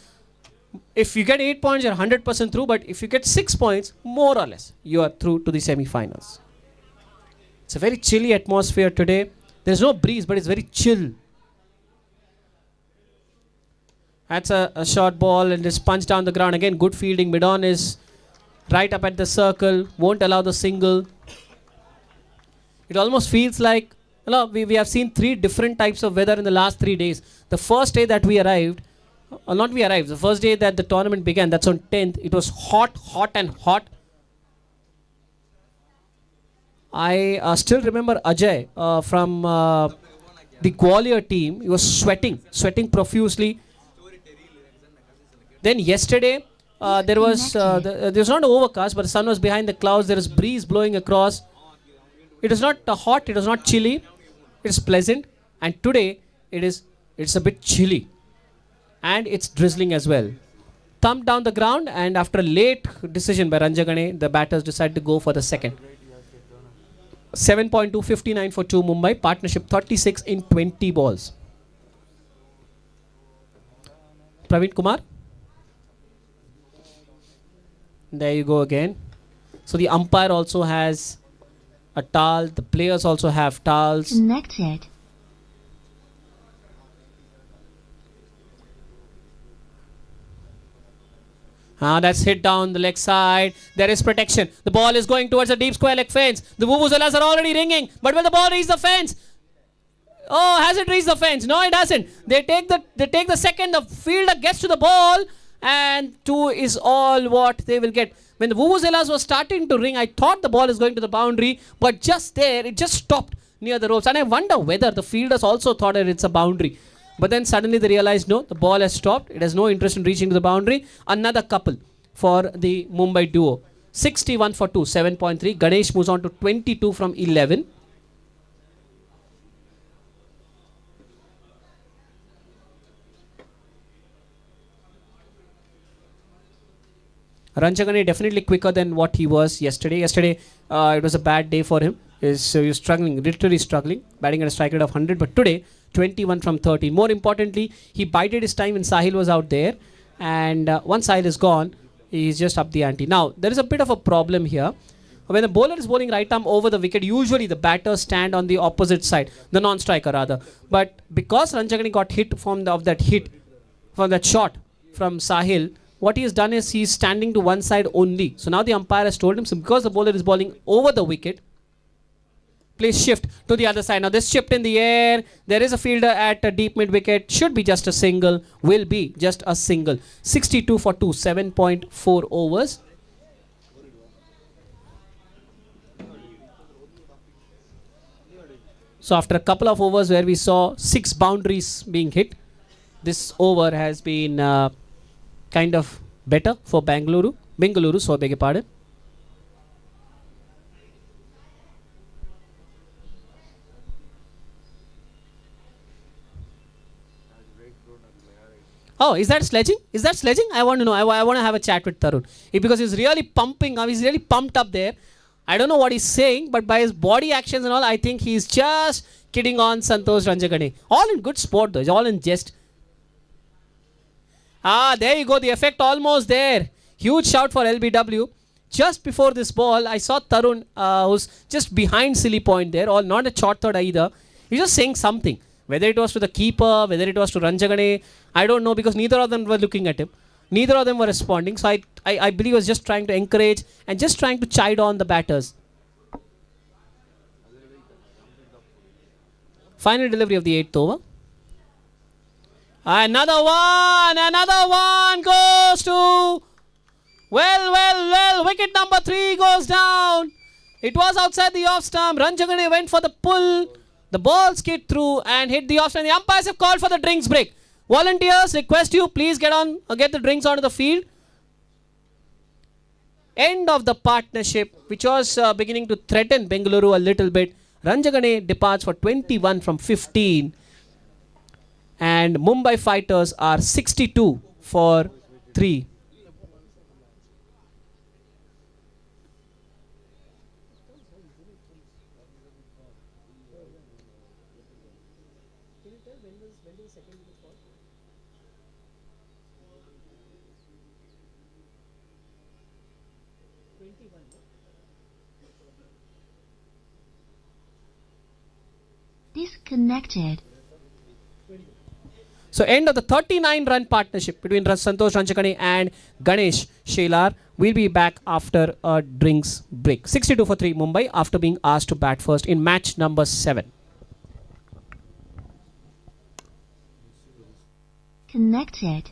If you get 8 points, you're 100% through. But if you get 6 points, more or less, you are through to the semi-finals. It's a very chilly atmosphere today. There's no breeze, but it's very chill. That's a short ball and it's punched down the ground. Again, good fielding. Mid-on is right up at the circle. Won't allow the single. It almost feels like, we have seen 3 different types of weather in the last 3 days. The first day that we arrived, the first day that the tournament began, that's on 10th, it was hot and hot. I still remember Ajay from the Gwalior team. He was sweating profusely. Then yesterday, there was not overcast, but the sun was behind the clouds. There is breeze blowing across. It is not hot. It is not chilly. It is pleasant. And today, it's a bit chilly. And it's drizzling as well. Thumb down the ground, and after a late decision by Ranjagane, the batters decided to go for the second. 7.2, 59 for 2 Mumbai. Partnership 36 in 20 balls. Praveen Kumar. There you go again. So the umpire also has a towel. The players also have towels. Connected. That's hit down the leg side. There is protection. The ball is going towards a deep square leg fence. The vuvuzelas are already ringing. But will the ball reach the fence? Oh, has it reached the fence? No, it hasn't. They take the second. The fielder gets to the ball, and 2 is all what they will get. When the vuvuzelas was starting to ring, I thought the ball is going to the boundary, but just there, it just stopped near the ropes. And I wonder whether the fielders also thought that it's a boundary. But then suddenly they realized, no, the ball has stopped. It has no interest in reaching to the boundary. Another couple for the Mumbai duo. 61 for 2, 7.3. Ganesh moves on to 22 from 11. Ranjagane definitely quicker than what he was yesterday. Yesterday, it was a bad day for him. He was struggling, literally struggling, batting at a strike rate of 100. But today, 21 from 13. More importantly, he bided his time when Sahil was out there. And once Sahil is gone, he's just up the ante. Now, there is a bit of a problem here. When the bowler is bowling right arm over the wicket, usually the batters stand on the opposite side, the non-striker rather. But because Ranjagane got hit from that shot from Sahil, what he has done is he's standing to one side only. So now the umpire has told him, so because the bowler is bowling over the wicket, please shift to the other side. Now this shift in the air, there is a fielder at a deep mid wicket, should be just a single, will be just a single. 62 for 2, 7.4 overs. So after a couple of overs where we saw 6 boundaries being hit, this over has been kind of better for Bengaluru, so I beg your pardon. Oh, is that sledging? Is that sledging? I want to know. I want to have a chat with Tarun. Because he's really pumping. He's really pumped up there. I don't know what he's saying, but by his body actions and all, I think he's just kidding on Santosh Ranjagane. All in good sport though. It's all in jest. Ah, there you go. The effect almost there. Huge shout for LBW. Just before this ball, I saw Tarun, who's just behind silly point there, or not a short third either. He's just saying something. Whether it was to the keeper, whether it was to Ranjagane, I don't know, because neither of them were looking at him. Neither of them were responding. So I believe he was just trying to encourage and just trying to chide on the batters. Final delivery of the 8th over. Another one goes to, wicket number 3 goes down. It was outside the off stump. Ranjagane went for the pull. The ball skid through and hit the off stump. The umpires have called for the drinks break. Volunteers, request you, please get the drinks onto the field. End of the partnership, which was beginning to threaten Bengaluru a little bit. Ranjagane departs for 21 from 15. And Mumbai Fighters are 62 for 3. Disconnected. So end of the 39-run partnership between Santosh Ranjagane and Ganesh Shelar. We'll be back after a drinks break. 62 for 3 Mumbai after being asked to bat first in match number 7. Connected.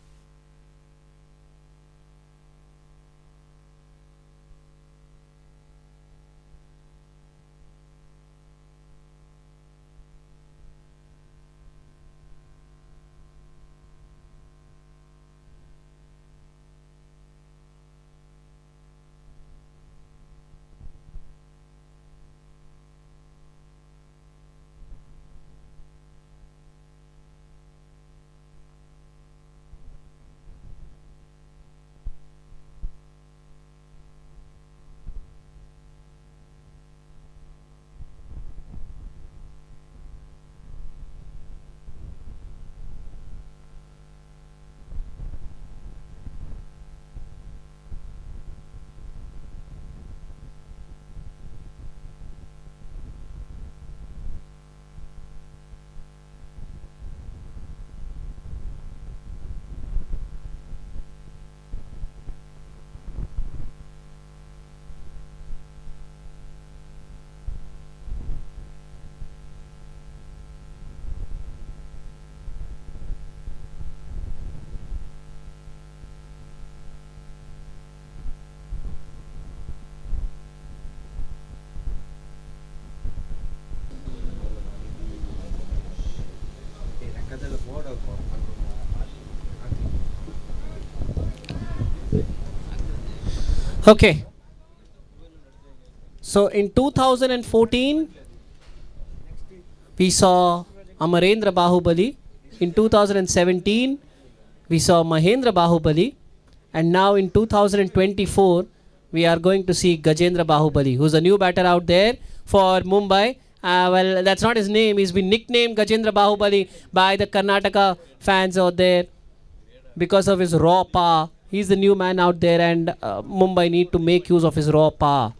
Okay. So in 2014, we saw Amarendra Bahubali. In 2017, we saw Mahendra Bahubali. And now in 2024, we are going to see Gajendra Bahubali, who's a new batter out there for Mumbai. Well, that's not his name. He's been nicknamed Gajendra Bahubali by the Karnataka fans out there because of his raw power. He's the new man out there, and Mumbai need to make use of his raw power.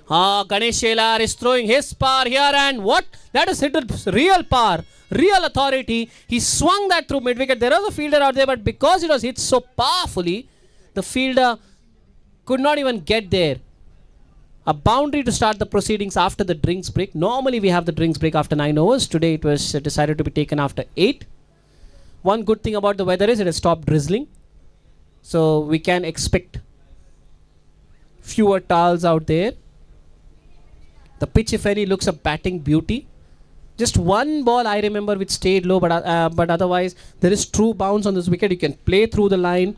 Ganesh is throwing his power here, and what? That is hit with real power, real authority. He swung that through mid-wicket. There was a fielder out there, but because it was hit so powerfully, the fielder could not even get there. A boundary to start the proceedings after the drinks break. Normally we have the drinks break after 9 overs. Today it was decided to be taken after 8. One good thing about the weather is it has stopped drizzling. So we can expect fewer towels out there. The pitch, if any, looks a batting beauty. Just one ball I remember which stayed low, but otherwise there is true bounce on this wicket. You can play through the line.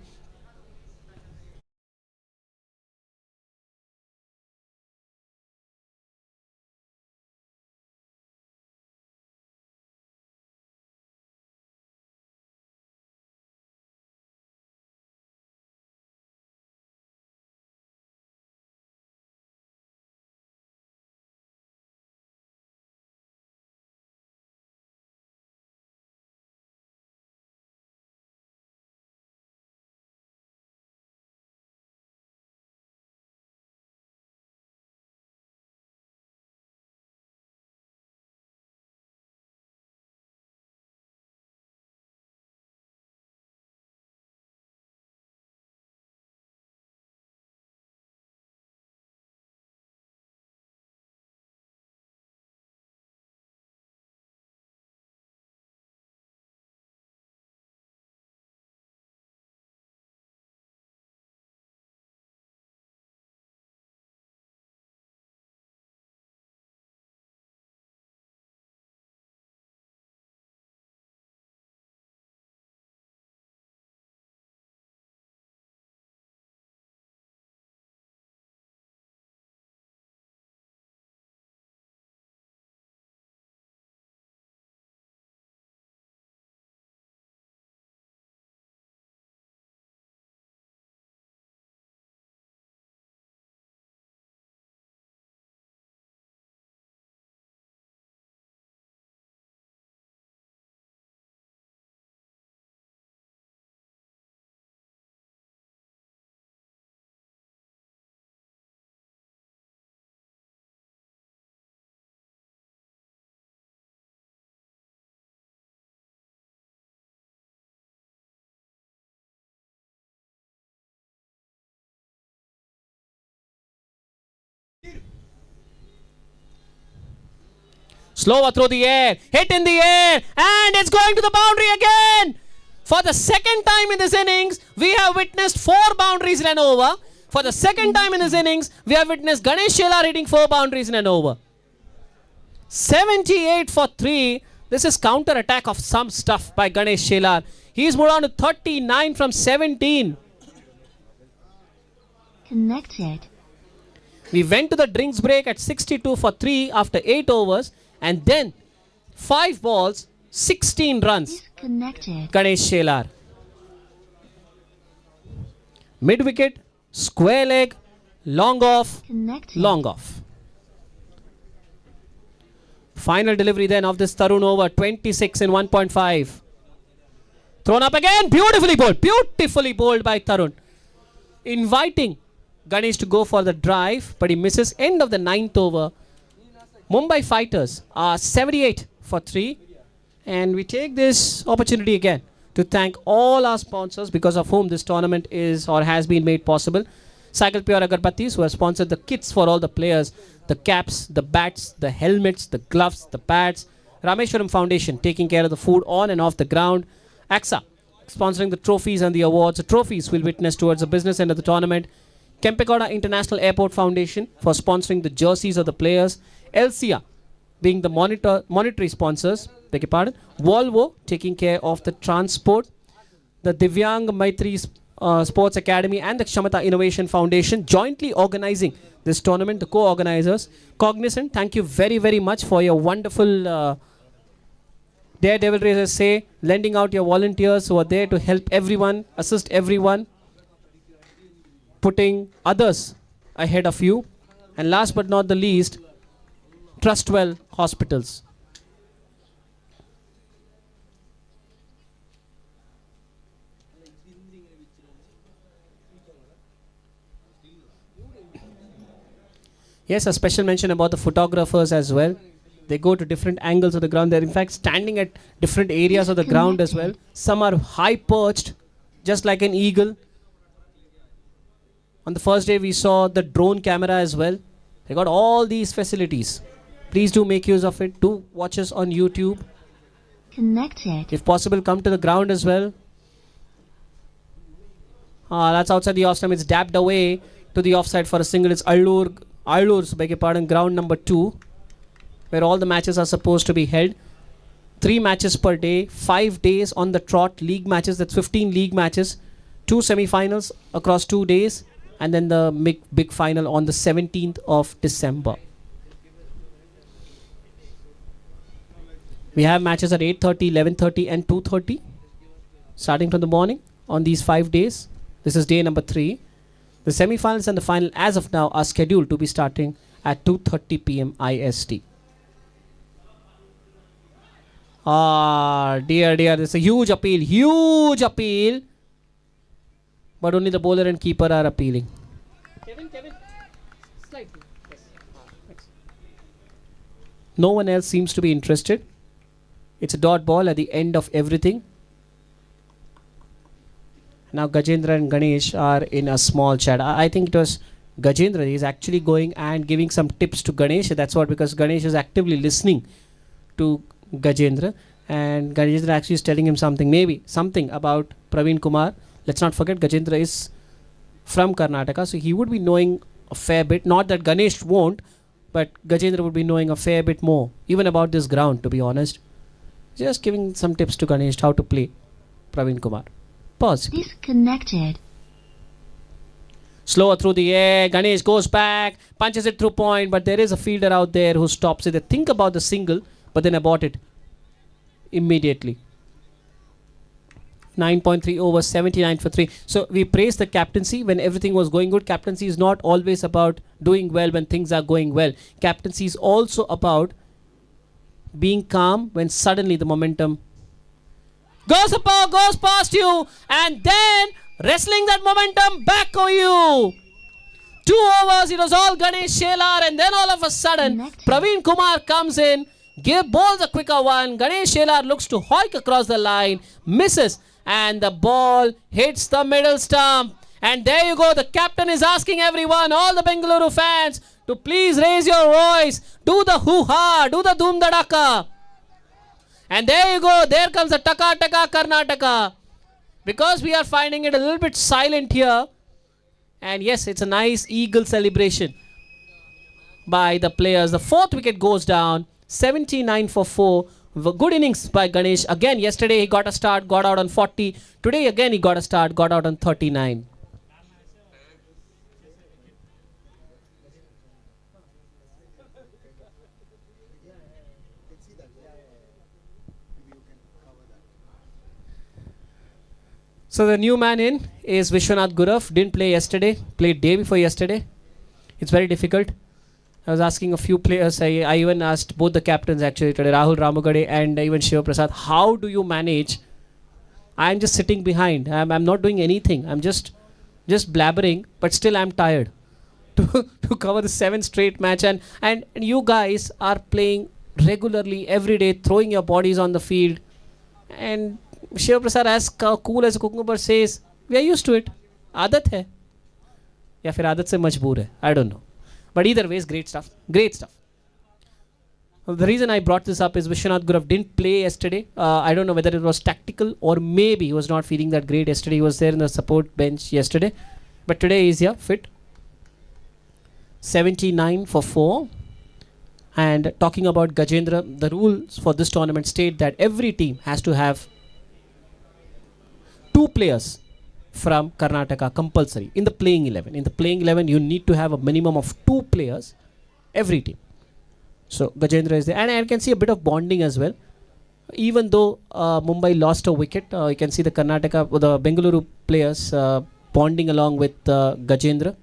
Slower through the air, hit in the air, and it's going to the boundary again. For the second time in this innings, we have witnessed 4 boundaries in an over. For the second time in this innings, we have witnessed Ganesh hitting 4 boundaries in an over. 78 for 3. This is counter-attack of some stuff by Ganesh. He's moved on to 39 from 17. Connected. We went to the drinks break at 62 for 3 after 8 overs. And then 5 balls, 16 runs. Connected. Ganesh Shelar. Mid-wicket, square leg, long off, Connected. long off. Final delivery then of this Tarun over, 26 in 1.5. Thrown up again, beautifully bowled by Tarun. Inviting Ganesh to go for the drive, but he misses. End of the 9th over. Mumbai Fighters are 78 for 3, and we take this opportunity again to thank all our sponsors because of whom this tournament is or has been made possible. Cycle Pure Agarbattis, who have sponsored the kits for all the players, the caps, the bats, the helmets, the gloves, the pads. Rameshwaram Foundation taking care of the food on and off the ground. Ksca sponsoring the trophies and the awards. The trophies will witness towards the business end of the tournament. Kempegoda International Airport Foundation for sponsoring the jerseys of the players. Elsia being the monetary sponsors, beg your pardon. Volvo taking care of the transport. The Divyang Maitri Sports Academy and the Kshamata Innovation Foundation jointly organizing this tournament, the co-organizers. Cognizant, thank you very, very much for your wonderful daredevil, as I say, lending out your volunteers who are there to help everyone, assist everyone, putting others ahead of you. And last but not the least, Trustwell Hospitals. Yes, a special mention about the photographers as well. They go to different angles of the ground. They're in fact standing at different areas of the ground as well. Some are high perched, just like an eagle. On the first day, we saw the drone camera as well. They got all these facilities. Please do make use of it. Do watch us on YouTube. Connected. If possible, come to the ground as well. That's outside the off stump. It's dabbed away to the offside for a single. It's Allur's, beg your pardon, ground number 2, where all the matches are supposed to be held. 3 matches per day, 5 days on the trot, league matches. That's 15 league matches. 2 semi-finals across 2 days. And then the big final on the 17th of December. We have matches at 8:30, 11:30 and 2:30. Starting from the morning on these 5 days. This is day number 3. The semi-finals and the final as of now are scheduled to be starting at 2:30 p.m. IST. Dear, there's a huge appeal. But only the bowler and keeper are appealing. Kevin, slide. Yes. Thanks. No one else seems to be interested. It's a dot ball at the end of everything. Now Gajendra and Ganesh are in a small chat. I think it was Gajendra. He's actually going and giving some tips to Ganesh. That's what, because Ganesh is actively listening to Gajendra. And Gajendra actually is telling him something about Praveen Kumar. Let's not forget Gajendra is from Karnataka, so he would be knowing a fair bit. Not that Ganesh won't, but Gajendra would be knowing a fair bit more, even about this ground, to be honest. Just giving some tips to Ganesh how to play Praveen Kumar. Pause. Disconnected. Slower through the air. Ganesh goes back, punches it through point, but there is a fielder out there who stops it. They think about the single, but then abort it immediately. 9.3 overs, 79 for 3. So we praise the captaincy when everything was going good. Captaincy is not always about doing well when things are going well. Captaincy is also about being calm when suddenly the momentum goes past you, and then wrestling that momentum back on you. 2 overs, it was all Ganesh Shelar, and then all of a sudden Praveen Kumar comes in, bowls a quicker one. Ganesh Shelar looks to hoik across the line, misses, and the ball hits the middle stump. And there you go. The captain is asking everyone, all the Bengaluru fans, to please raise your voice, do the hoo-ha, do the doom dadaka. And there you go. There comes the taka Karnataka. Because we are finding it a little bit silent here. And yes, it's a nice eagle celebration by the players. The 4th wicket goes down. 79 for 4. Good innings by Ganesh. Again, yesterday he got a start, got out on 40. Today again he got a start, got out on 39. So the new man in is Vishwanath Gurav. Didn't play yesterday, played day before yesterday. It's very difficult. I was asking a few players, I even asked both the captains actually today, Rahul Ramagade and even Shiva Prasad, how do you manage? I'm just sitting behind. I'm not doing anything. I'm just blabbering, but still I'm tired to cover the 7th straight match. And you guys are playing regularly every day, throwing your bodies on the field. And Shiva Prasad, as cool as a cucumber, says, we are used to it. Aadat hai. Ya fir aadat se majboor hai. I don't know. But either way, great stuff. Great stuff. Well, the reason I brought this up is Vishwanath Gurav didn't play yesterday. I don't know whether it was tactical or maybe he was not feeling that great yesterday. He was there in the support bench yesterday. But today he's here, fit. 79 for 4. And talking about Gajendra, the rules for this tournament state that every team has to have 2 players from Karnataka compulsory in the playing 11. In the playing 11, you need to have a minimum of 2 players every team. So Gajendra is there, and I can see a bit of bonding as well. Even though Mumbai lost a wicket, you can see the Bengaluru players bonding along with Gajendra.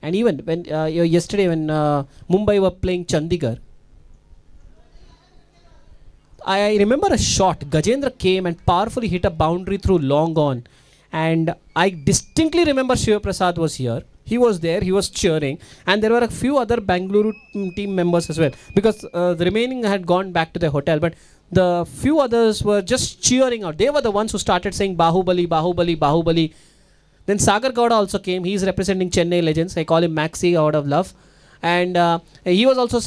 And even when yesterday when Mumbai were playing Chandigarh, I remember a shot. Gajendra came and powerfully hit a boundary through long on. And I distinctly remember Shiva Prasad was here. He was there, he was cheering. And there were a few other Bengaluru team members as well. Because the remaining had gone back to their hotel. But the few others were just cheering out. They were the ones who started saying Bahubali, Bahubali, Bahubali. Then Sagar Gowda also came. He is representing Chennai Legends. I call him Maxi out of love. And he was also,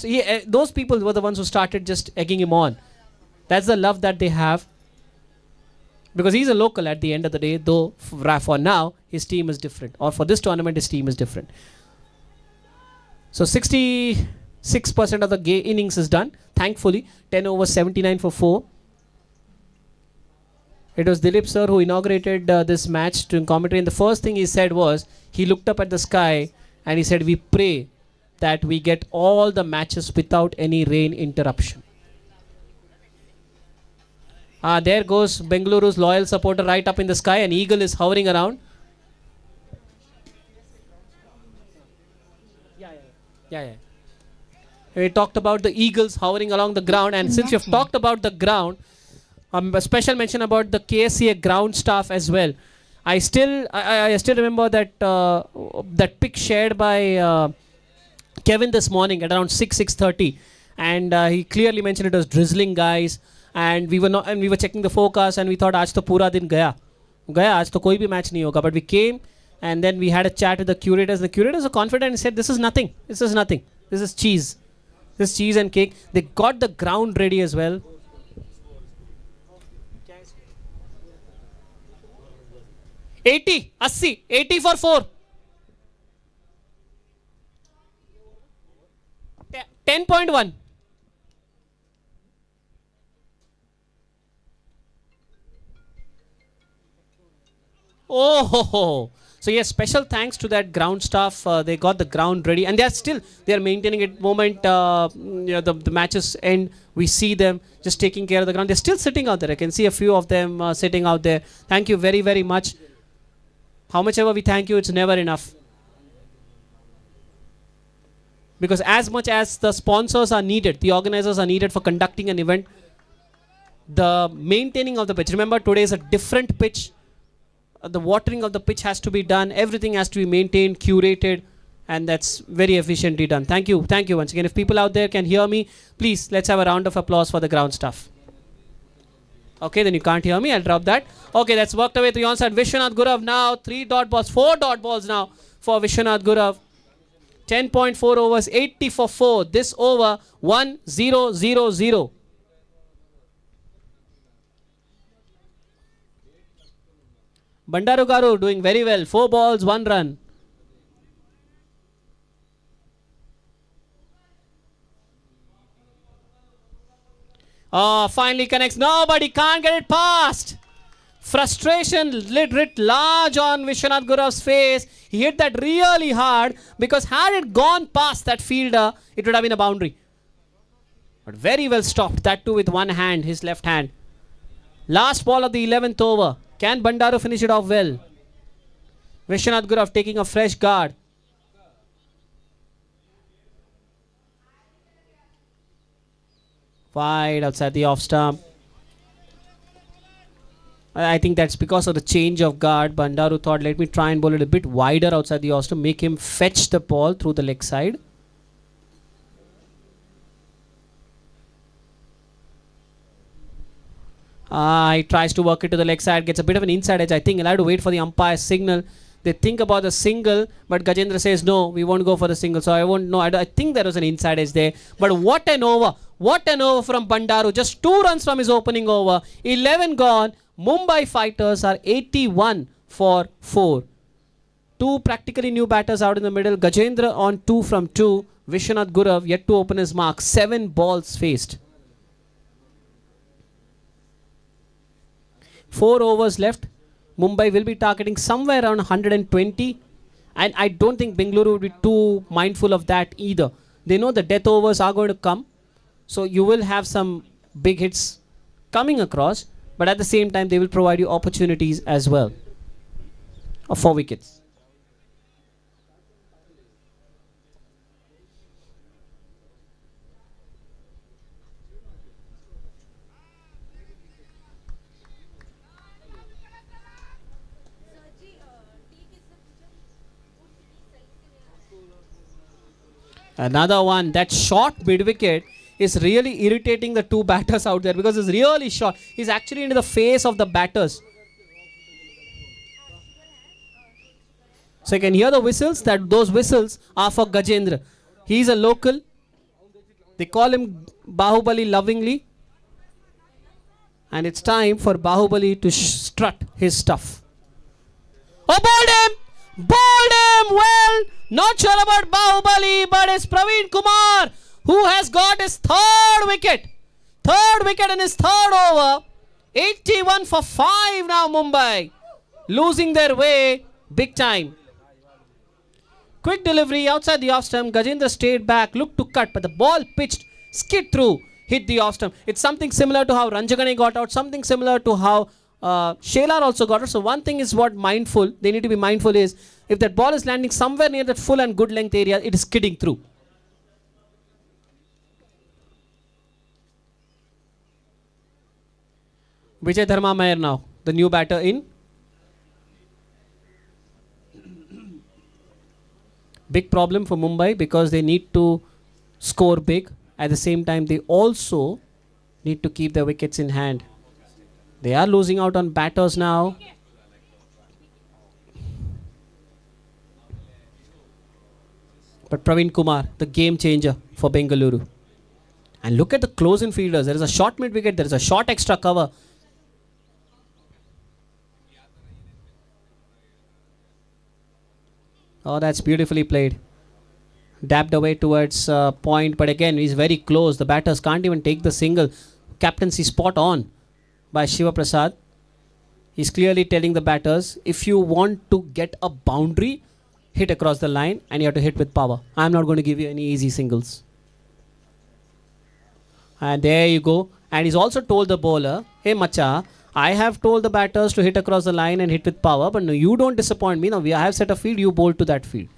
those people were the ones who started just egging him on. That's the love that they have. Because he's a local at the end of the day, though for now, his team is different. Or for this tournament, his team is different. So 66% of the innings is done. Thankfully, 10 overs, 79 for 4. It was Dilip sir who inaugurated this match to commentary. And the first thing he said was, he looked up at the sky and he said, we pray that we get all the matches without any rain interruption. There goes Bengaluru's loyal supporter right up in the sky. An eagle is hovering around. Yeah. We talked about the eagles hovering along the ground. And since you've talked about the ground, a special mention about the KSCA ground staff as well. I still remember that pic shared by Kevin this morning at around 6:30. And he clearly mentioned it was drizzling, guys. And we were checking the forecast and we thought आज तो पूरा दिन गया आज तो कोई भी match नहीं होगा. But we came and then we had a chat with the curators. The curators were confident and said, this is nothing. This is cheese. This is cheese and cake. They got the ground ready as well. $80 for 4. 10.1. Oh, so yes, special thanks to that ground staff. They got the ground ready, and they are maintaining it. Moment the matches end, we see them just taking care of the ground. They're still sitting out there. I can see a few of them sitting out there. Thank you very, very much. How much ever we thank you, it's never enough. Because as much as the sponsors are needed, the organizers are needed for conducting an event, the maintaining of the pitch. Remember, today is a different pitch. The watering of the pitch has to be done. Everything has to be maintained, curated, and that's very efficiently done. Thank you once again. If people out there can hear me, please let's have a round of applause for the ground staff. Okay, then you can't hear me. I'll drop that. Okay, that's worked away to the onside. Vishwanath Gurav now 4 dot balls now for Vishwanath Gurav. 10.4 overs, 80 for 4. This over 1-0-0-0. Bandaru Garu doing very well. 4 balls, 1 run. Oh, finally connects. Nobody can't get it past. Frustration writ large on Vishwanath Gurav's face. He hit that really hard because had it gone past that fielder, it would have been a boundary. But very well stopped. That too with one hand, his left hand. Last ball of the 11th over. Can Bandaru finish it off well? Vishwanath Gurav taking a fresh guard. Wide outside the off stump. I think that's because of the change of guard. Bandaru thought, let me try and bowl it a bit wider outside the off stump, make him fetch the ball through the leg side. He tries to work it to the leg side, gets a bit of an inside edge. I think he'll have to wait for the umpire's signal. They think about the single, but Gajendra says, no, we won't go for the single. So I won't know. I think there was an inside edge there. But what an over. What an over from Bandaru. Just 2 runs from his opening over. 11 gone. Mumbai Fighters are 81 for 4. 2 practically new batters out in the middle. Gajendra on 2 from 2. Vishwanath Gurav yet to open his mark. 7 balls faced. 4 overs left. Mumbai will be targeting somewhere around 120. And I don't think Bengaluru would be too mindful of that either. They know the death overs are going to come. So you will have some big hits coming across. But at the same time, they will provide you opportunities as well. Of 4 wickets. Another one, that short mid-wicket is really irritating the 2 batters out there because it's really short. He's actually into the face of the batters. So you can hear the whistles, that those whistles are for Gajendra. He's a local. They call him Bahubali lovingly. And it's time for Bahubali to strut his stuff. Oh, bowled him! Bowled him! Well, not sure about Bahubali, but it's Praveen Kumar who has got his 3rd wicket. 3rd wicket in his 3rd over. 81 for 5 now, Mumbai. Losing their way big time. Quick delivery outside the off stump. Gajendra stayed back, looked to cut, but the ball pitched, skid through, hit the off stump. It's something similar to how Ranjagane got out, something similar to how Shelar also got out. So one thing is what they need to be mindful is, if that ball is landing somewhere near that full and good length area, it is skidding through. Vijay Dharma Mayer now, the new batter in. Big problem for Mumbai because they need to score big. At the same time, they also need to keep their wickets in hand. They are losing out on batters now. But Praveen Kumar, the game changer for Bengaluru. And look at the close-in fielders. There is a short mid-wicket. There is a short extra cover. Oh, that's beautifully played. Dabbed away towards point. But again, he's very close. The batters can't even take the single. Captaincy spot on by Shiva Prasad. He's clearly telling the batters, if you want to get a boundary, hit across the line and you have to hit with power. I'm not going to give you any easy singles. And there you go. And he's also told the bowler, hey Macha, I have told the batters to hit across the line and hit with power, but no, you don't disappoint me. Now I have set a field, you bowl to that field.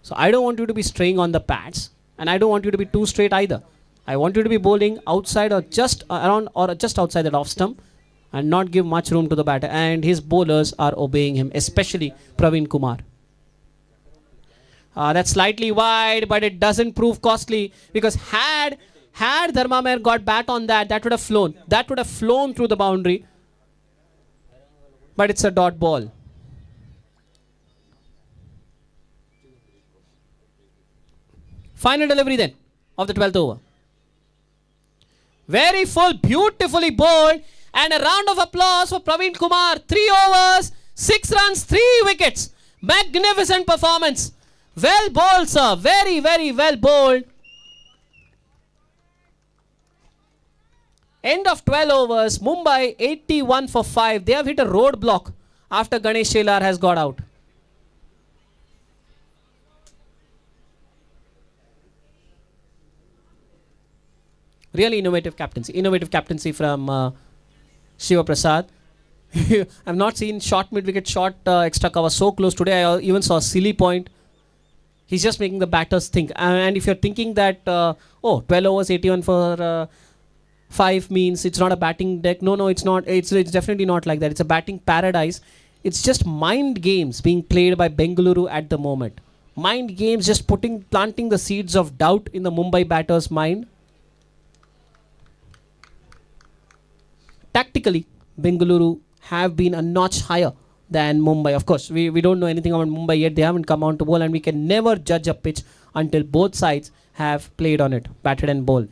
So I don't want you to be straying on the pads, and I don't want you to be too straight either. I want you to be bowling outside or just around or just outside that off stump and not give much room to the batter. And his bowlers are obeying him, especially Praveen Kumar. That's slightly wide, but it doesn't prove costly because had Dharma Mayer got bat on that, that would have flown. That would have flown through the boundary. But it's a dot ball. Final delivery then of the 12th over. Very full, beautifully bowled. And a round of applause for Praveen Kumar. 3 overs, 6 runs, 3 wickets. Magnificent performance. Well bowled, sir. Very, very well bowled. End of 12 overs. Mumbai 81 for 5. They have hit a roadblock after Ganesh Shelar has got out. Really innovative captaincy. Innovative captaincy from Shiva Prasad. I've not seen short mid-wicket, short extra cover so close today. I even saw a silly point. He's just making the batters think. And if you're thinking that, 12 overs, 81 for 5 means it's not a batting deck. No, it's not. It's definitely not like that. It's a batting paradise. It's just mind games being played by Bengaluru at the moment. Mind games just planting the seeds of doubt in the Mumbai batter's mind. Tactically, Bengaluru have been a notch higher than Mumbai. Of course, we don't know anything about Mumbai yet. They haven't come on to bowl, and we can never judge a pitch until both sides have played on it, batted and bowled.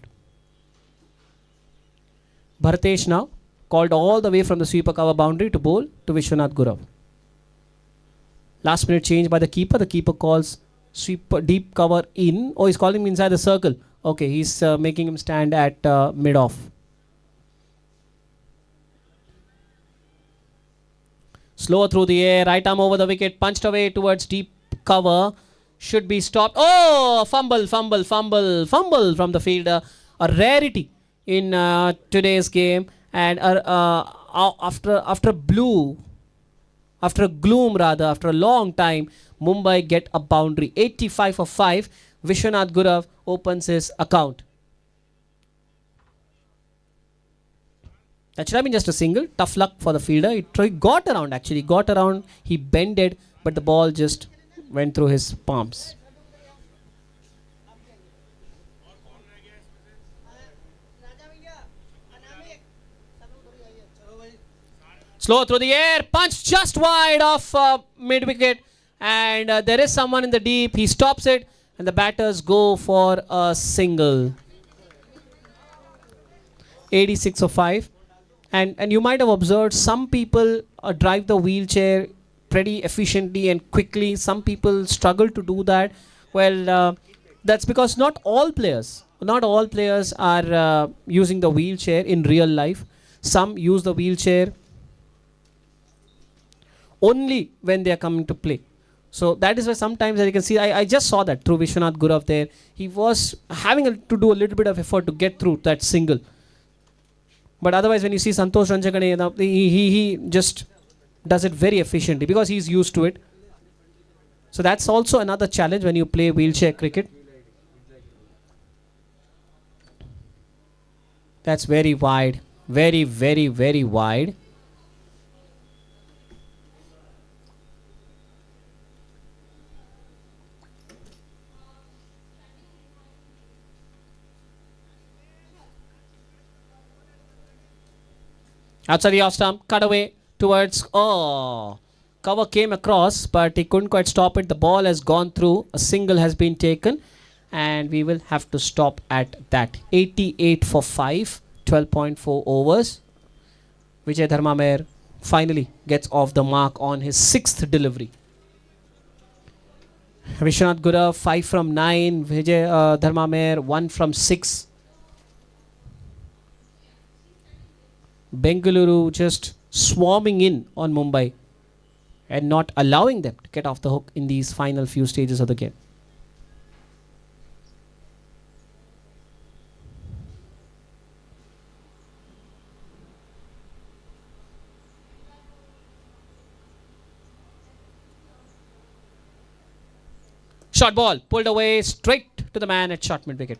Bhartesh now called all the way from the sweeper cover boundary to bowl to Vishwanath Gurav. Last minute change by the keeper. The keeper calls sweeper deep cover in. Oh, he's calling him inside the circle. Okay, he's making him stand at mid-off. Slow through the air, right arm over the wicket, punched away towards deep cover. Should be stopped. Oh, fumble from the fielder. A rarity in today's game. And after a long time, Mumbai get a boundary. 85 for 5. Vishwanath Gurav opens his account. That should have been just a single. Tough luck for the fielder. He got around. He bended, but the ball just went through his palms. Slow through the air. Punch just wide of mid-wicket. And there is someone in the deep. He stops it. And the batters go for a single. 86 for 5. And you might have observed some people drive the wheelchair pretty efficiently and quickly. Some people struggle to do that. Well, that's because not all players are using the wheelchair in real life. Some use the wheelchair only when they are coming to play. So that is why sometimes, as you can see, I just saw that through Vishwanath Gurav there. He was having to do a little bit of effort to get through that single. But otherwise, when you see Santosh Ranjagane, he just does it very efficiently because he's used to it. So that's also another challenge when you play wheelchair cricket. That's very wide. Very, very, very wide. Outside the off stump, cut away towards, cover came across, but he couldn't quite stop it. The ball has gone through, a single has been taken, and we will have to stop at that. 88 for 5, 12.4 overs. Vijay Dharmamer finally gets off the mark on his 6th delivery. Vishwanath Gurav 5 from 9, Vijay Dharmamer 1 from 6. Bengaluru just swarming in on Mumbai and not allowing them to get off the hook in these final few stages of the game. Short ball pulled away straight to the man at short mid wicket.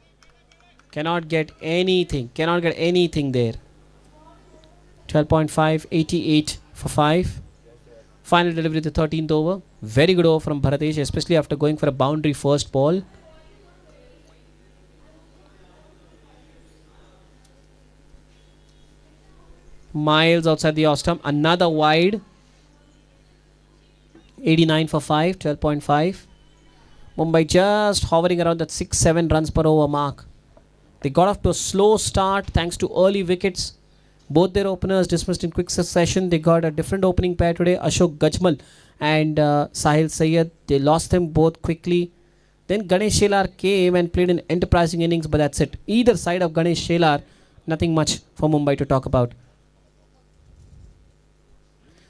Cannot get anything there. 12.5, 88 for 5. Final delivery the 13th over. Very good over from Bharatesh, especially after going for a boundary first ball. Miles outside the off stump. Another wide. 89 for 5, 12.5. Mumbai just hovering around that 6-7 runs per over mark. They got off to a slow start thanks to early wickets. Both their openers dismissed in quick succession. They got a different opening pair today. Ashok Gajmal and Sahil Syed. They lost them both quickly. Then Ganesh Shelar came and played an enterprising innings, but that's it. Either side of Ganesh Shelar, nothing much for Mumbai to talk about.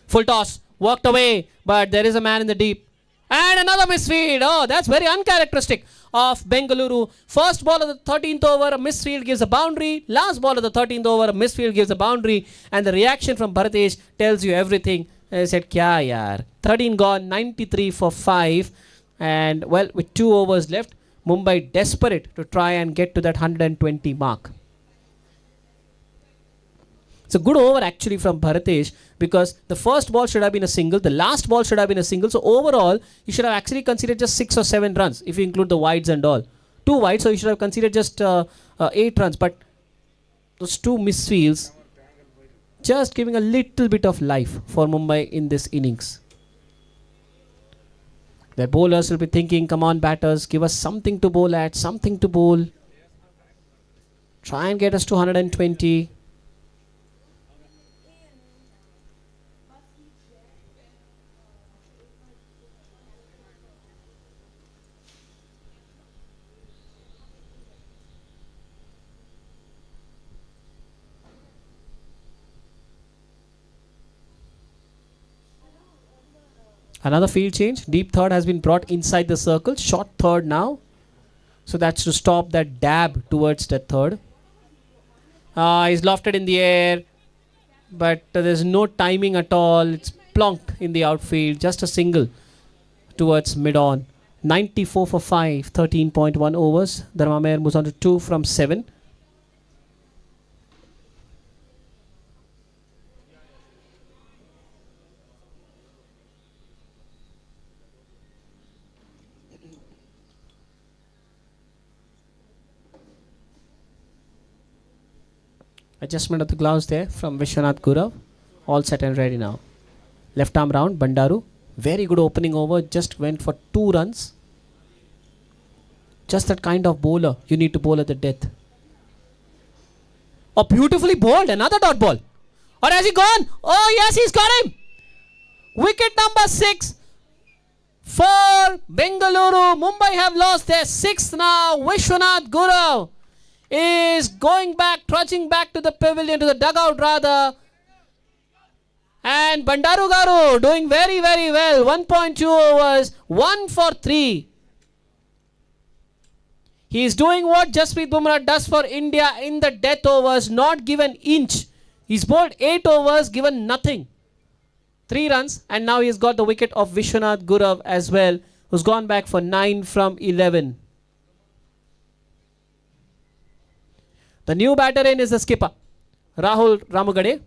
Full toss, worked away, but there is a man in the deep. And another misfield. Oh, that's very uncharacteristic of Bengaluru. First ball of the 13th over, a misfield gives a boundary. Last ball of the 13th over, a misfield gives a boundary. And the reaction from Bharatesh tells you everything. I said, kya yaar. 13 gone, 93 for 5. And well, with 2 overs left, Mumbai desperate to try and get to that 120 mark. It's a good over actually from Bharatesh because the first ball should have been a single, the last ball should have been a single. So overall, he should have actually considered just 6 or 7 runs if you include the wides and all. 2 wides, so he should have considered just 8 runs. But those 2 misfields just giving a little bit of life for Mumbai in this innings. Their bowlers will be thinking, come on batters, give us something to bowl at, something to bowl. Try and get us to 120. Another field change. Deep third has been brought inside the circle. Short third now. So that's to stop that dab towards that third. He's lofted in the air. But there's no timing at all. It's plonked in the outfield. Just a single towards mid-on. 94 for 5. 13.1 overs. Dharmamer moves on to 2 from 7. Adjustment of the gloves there from Vishwanath Gurav. All set and ready now. Left arm round, Bengaluru. Very good opening over. Just went for 2 runs. Just that kind of bowler you need to bowl at the death. Oh, beautifully bowled. Another dot ball. Or has he gone? Oh, yes, he's got him. Wicket number 6 for Bengaluru. Mumbai have lost their 6th now. Vishwanath Gurav is going back, trudging back to the pavilion, to the dugout rather. And Bandaru Garu doing very, very well. 1.2 overs, 1 for 3. He is doing what Jasprit Bumrah does for India in the death overs, not given inch. He's bowled 8 overs, given nothing. 3 runs, and now he's got the wicket of Vishwanath Gurav as well, who's gone back for 9 from 11. The new batter in is the skipper, Rahul Ramugade.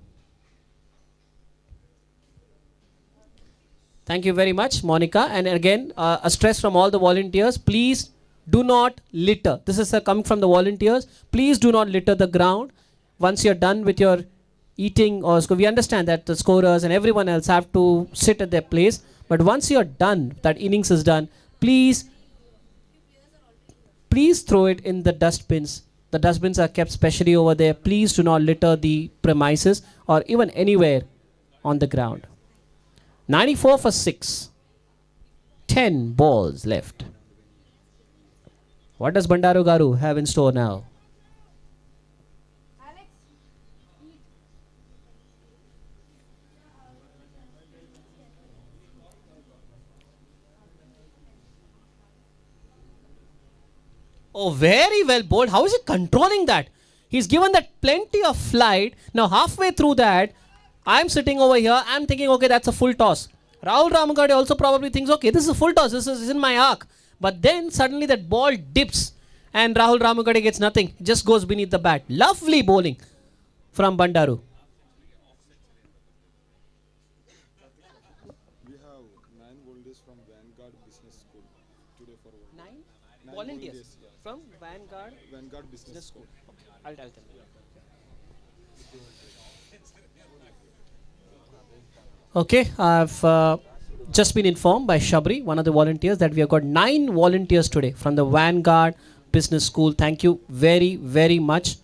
Thank you very much, Monica. And again, a stress from all the volunteers. Please do not litter. This is coming from the volunteers. Please do not litter the ground. Once you're done with your eating, or we understand that the scorers and everyone else have to sit at their place. But once you're done, that innings is done, please throw it in the dustbins. The dustbins are kept specially over there. Please do not litter the premises or even anywhere on the ground. 94 for 6. 10 balls left. What does Bandaru Garu have in store now? Oh, very well bowled. How is he controlling that? He's given that plenty of flight. Now halfway through that, I'm sitting over here. I'm thinking, okay, that's a full toss. Rahul Ramugade also probably thinks, okay, this is a full toss. This is in my arc. But then suddenly that ball dips and Rahul Ramugade gets nothing. Just goes beneath the bat. Lovely bowling from Bandaru. We have 9 volunteers from Vanguard Business School today for 9 9 volunteers yeah. from Vanguard Vanguard Business School. Okay, I'll tell them. Okay, I've just been informed by Shabri, one of the volunteers, that we have got 9 volunteers today from the Vanguard Business School. Thank you very, very much.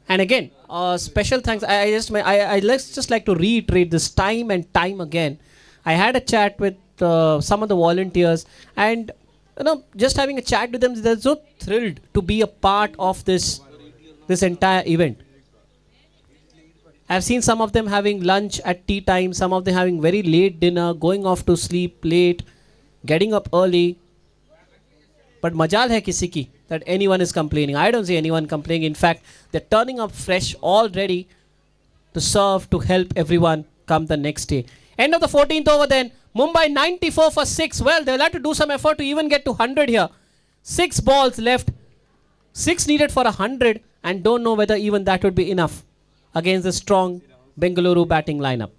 And again, special thanks. I just like to reiterate this time and time again. I had a chat with some of the volunteers, and just having a chat with them, they're so thrilled to be a part of this entire event. I've seen some of them having lunch at tea time, some of them having very late dinner, going off to sleep late, getting up early. But majal hai kisi ki that anyone is complaining. I don't see anyone complaining. In fact, they're turning up fresh, all ready to serve, to help everyone come the next day. End of the 14th over then. Mumbai 94 for 6. Well, they'll have to do some effort to even get to 100 here. 6 balls left. 6 needed for 100, and don't know whether even that would be enough against the strong Bengaluru batting lineup.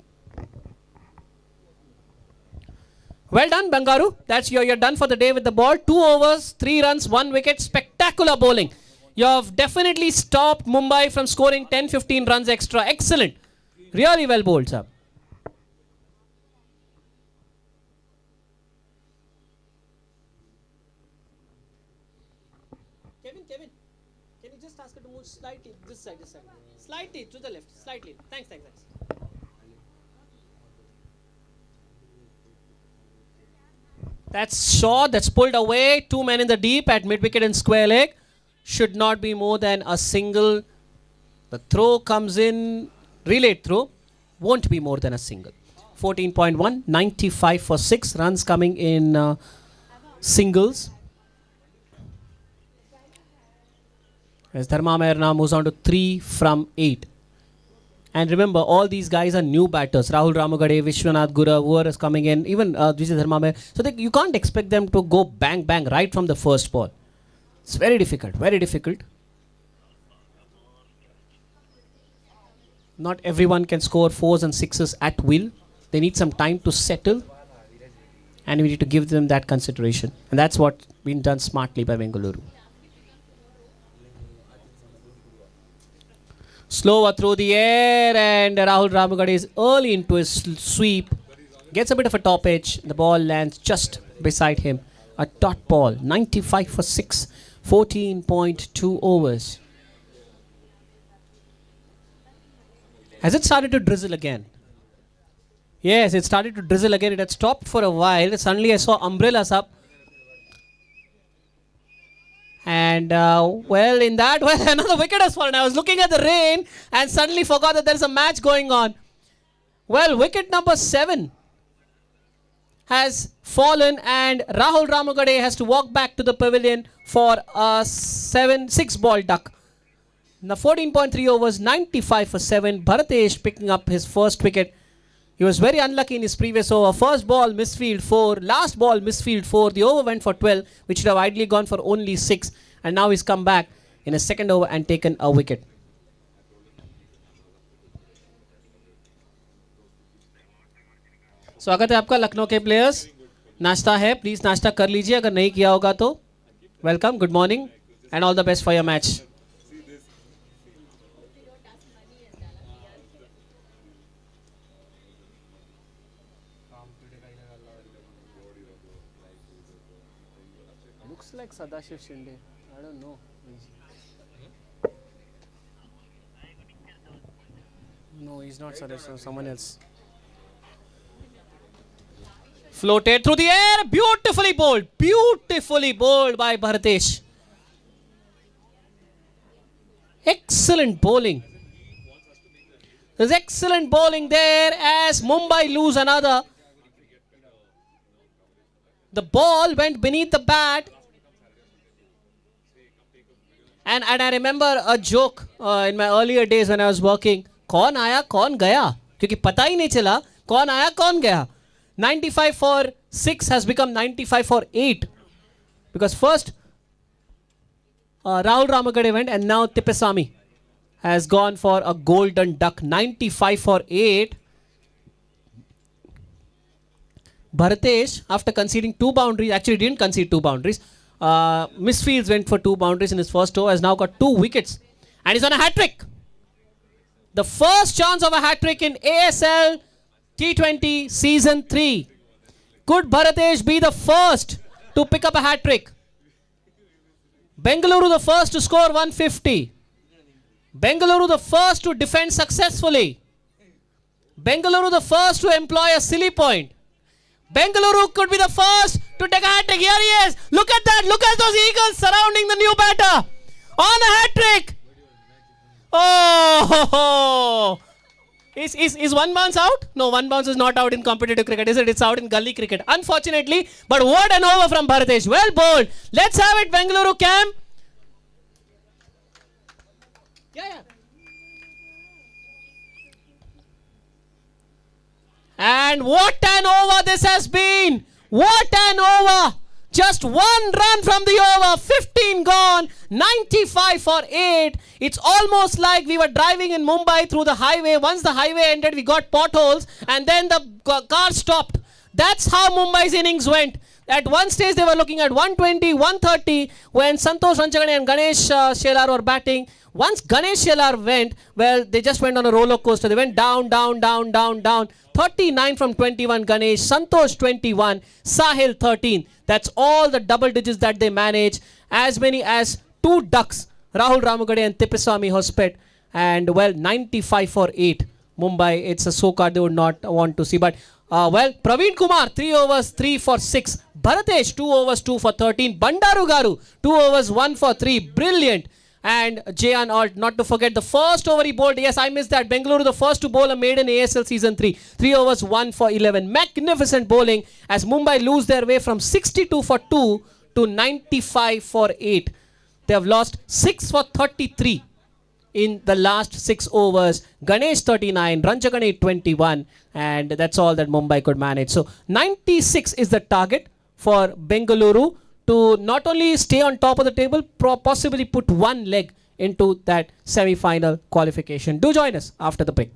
Well done, Bengaluru. That's you're done for the day with the ball. 2 overs, 3 runs, 1 wicket. Spectacular bowling. You have definitely stopped Mumbai from scoring 10-15 runs extra. Excellent. Really well bowled, sir. Kevin, can you just ask her to move slightly this side? Slightly to the left, slightly. Thanks. That's short, that's pulled away. 2 men in the deep at mid-wicket and square leg. Should not be more than a single. The throw comes in, relayed throw. Won't be more than a single. 14.1, 95 for 6 runs coming in singles. As Dharma Meher now moves on to 3 from 8. And remember, all these guys are new batters. Rahul Ramagade, Vishwanath Gura, whoever is coming in, even Vijay Dharma Meher. So you can't expect them to go bang bang right from the first ball. It's very difficult, very difficult. Not everyone can score 4s and 6s at will. They need some time to settle. And we need to give them that consideration. And that's what's been done smartly by Bengaluru. Slower through the air, and Rahul Ramagade is early into his sweep. Gets a bit of a top edge. The ball lands just beside him. A dot ball. 95 for 6. 14.2 overs. Has it started to drizzle again? Yes, it started to drizzle again. It had stopped for a while. Suddenly I saw umbrellas up. And well, in that, well, another wicket has fallen. I was looking at the rain and suddenly forgot that there's a match going on. Well, wicket number 7 has fallen, and Rahul Ramagade has to walk back to the pavilion for a 6 ball duck. Now 14.3 overs, 95 for 7. Bharatesh picking up his first wicket. He was very unlucky in his previous over. First ball, misfield 4. Last ball, misfield 4. The over went for 12, which should have ideally gone for only 6. And now he's come back in a second over and taken a wicket. स्वागत है आपका लखनऊ के players. नाश्ता है, please नाश्ता कर लीजिए अगर नहीं किया होगा तो. Welcome, good morning and all the best for your match. Looks like Sadashiv Shinde. I don't know. No, he's not Sadashiv. Someone else. Floated through the air. Beautifully bowled. Beautifully bowled by Bharatesh. Excellent bowling. There's excellent bowling there as Mumbai lose another. The ball went beneath the bat. And I remember a joke in my earlier days when I was working. कौन आया कौन गया, क्योंकि पता ही नहीं चला कौन आया कौन गया. 95 for 6 has become 95 for 8 because first Rahul Ramagade went and now Tippeswamy has gone for a golden duck. 95 for 8. Bharatesh, after conceding 2 boundaries, actually didn't concede 2 boundaries. Misfields went for 2 boundaries in his first over, has now got 2 wickets and he's on a hat-trick. The first chance of a hat-trick in ASL T20 Season 3. Could Bharatesh be the first to pick up a hat-trick? Bengaluru the first to score 150. Bengaluru the first to defend successfully. Bengaluru the first to employ a silly point. Bengaluru could be the first to take a hat-trick. Here he is. Look at that. Look at those eagles surrounding the new batter. On a hat-trick. Oh! Is one bounce out? No, one bounce is not out in competitive cricket, is it? It's out in gully cricket. Unfortunately, but what an over from Bharatesh. Well bowled. Let's have it, Bengaluru Cam. Yeah. And what an over this has been. What an over. Just 1 run from the over. 15 gone. 95 for 8. It's almost like we were driving in Mumbai through the highway. Once the highway ended, we got potholes and then the car stopped. That's how Mumbai's innings went. At one stage, they were looking at 120, 130 when Santosh Ranchagane and Ganesh Shelar were batting. Once Ganesh Shelar went, well, they just went on a roller coaster. They went down, down, down, down, down. 39 from 21 Ganesh, Santosh 21, Sahil 13. That's all the double digits that they manage. As many as 2 ducks, Rahul Ramagade and Tippeswamy Hospet. And well, 95 for 8. Mumbai, it's a scorecard they would not want to see. But well, Praveen Kumar, 3 overs, 3 for 6. Bharatesh, 2 overs, 2 for 13. Bandaru Garu, 2 overs, 1 for 3. Brilliant. And Jayan Alt, not to forget the first over he bowled. Yes, I missed that. Bengaluru, the first to bowl a maiden ASL season 3. 3 overs, 1 for 11. Magnificent bowling as Mumbai lose their way from 62 for 2 to 95 for 8. They have lost 6 for 33 in the last 6 overs. Ganesh 39, Ranjagane 21, and that's all that Mumbai could manage. So 96 is the target for Bengaluru to not only stay on top of the table, possibly put one leg into that semi-final qualification. Do join us after the break.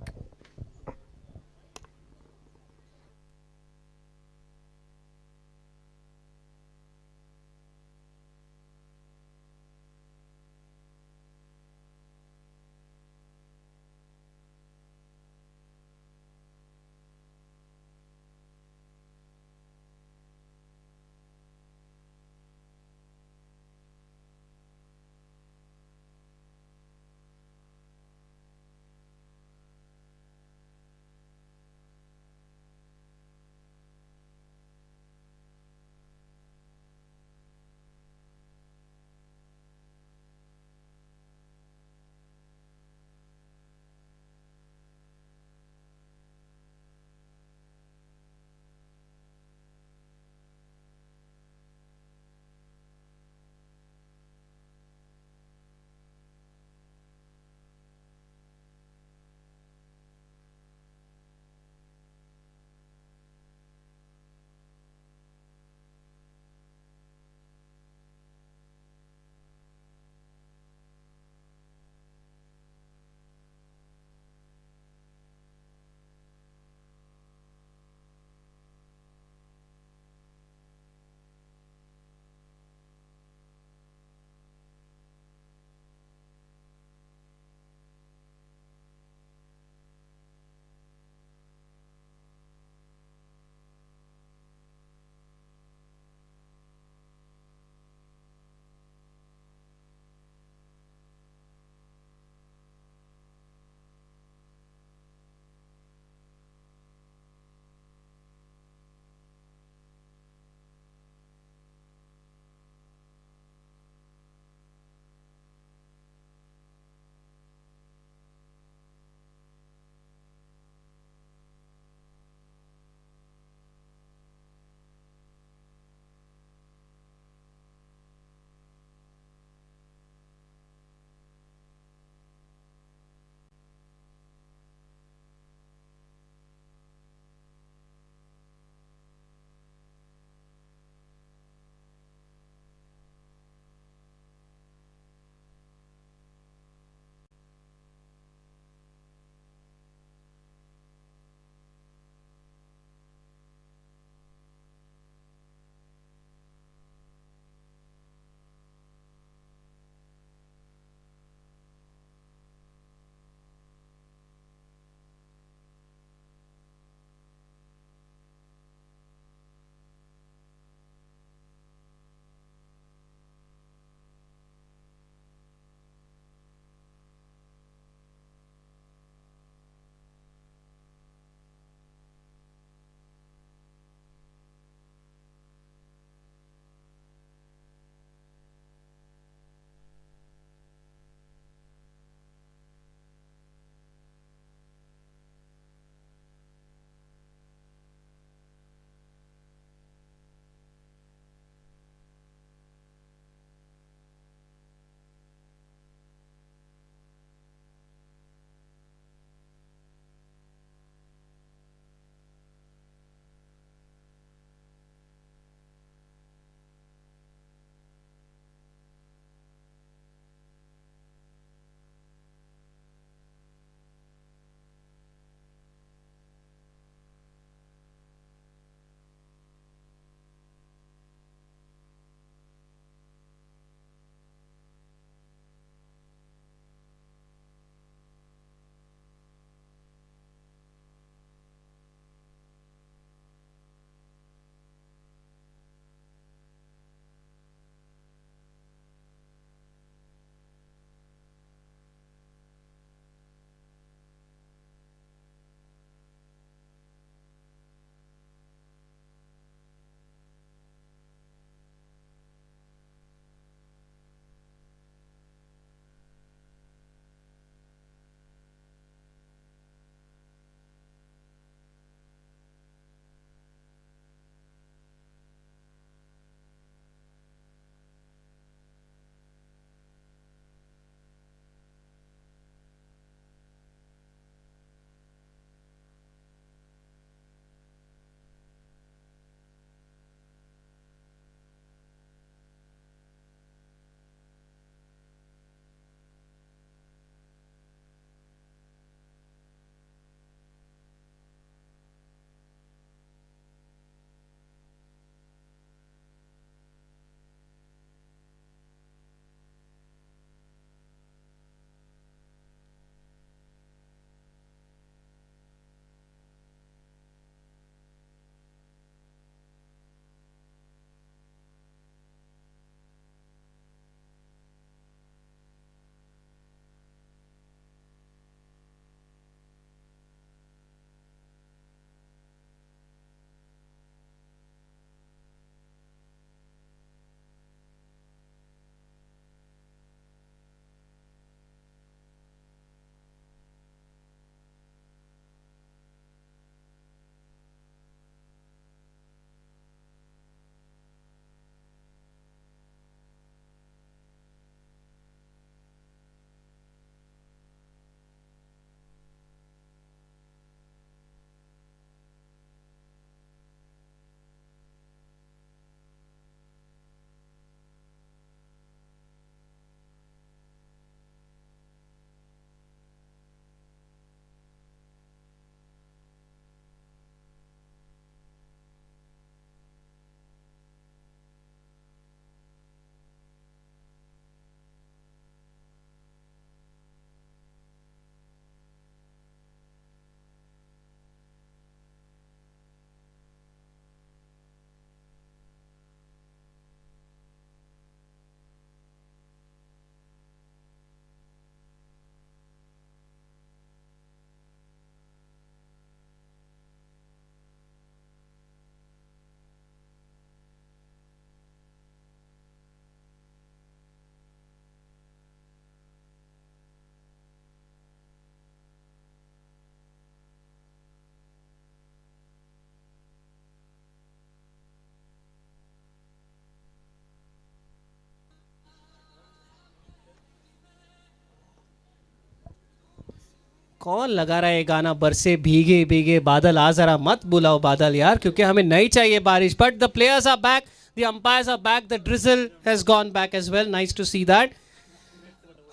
कौन लगा रहा है ये गाना बरसे भीगे भीगे बादल आ जरा मत बुलाओ बादल यार क्योंकि हमें नहीं चाहिए बारिश but the players are back the umpires are back the drizzle has gone back as well nice to see that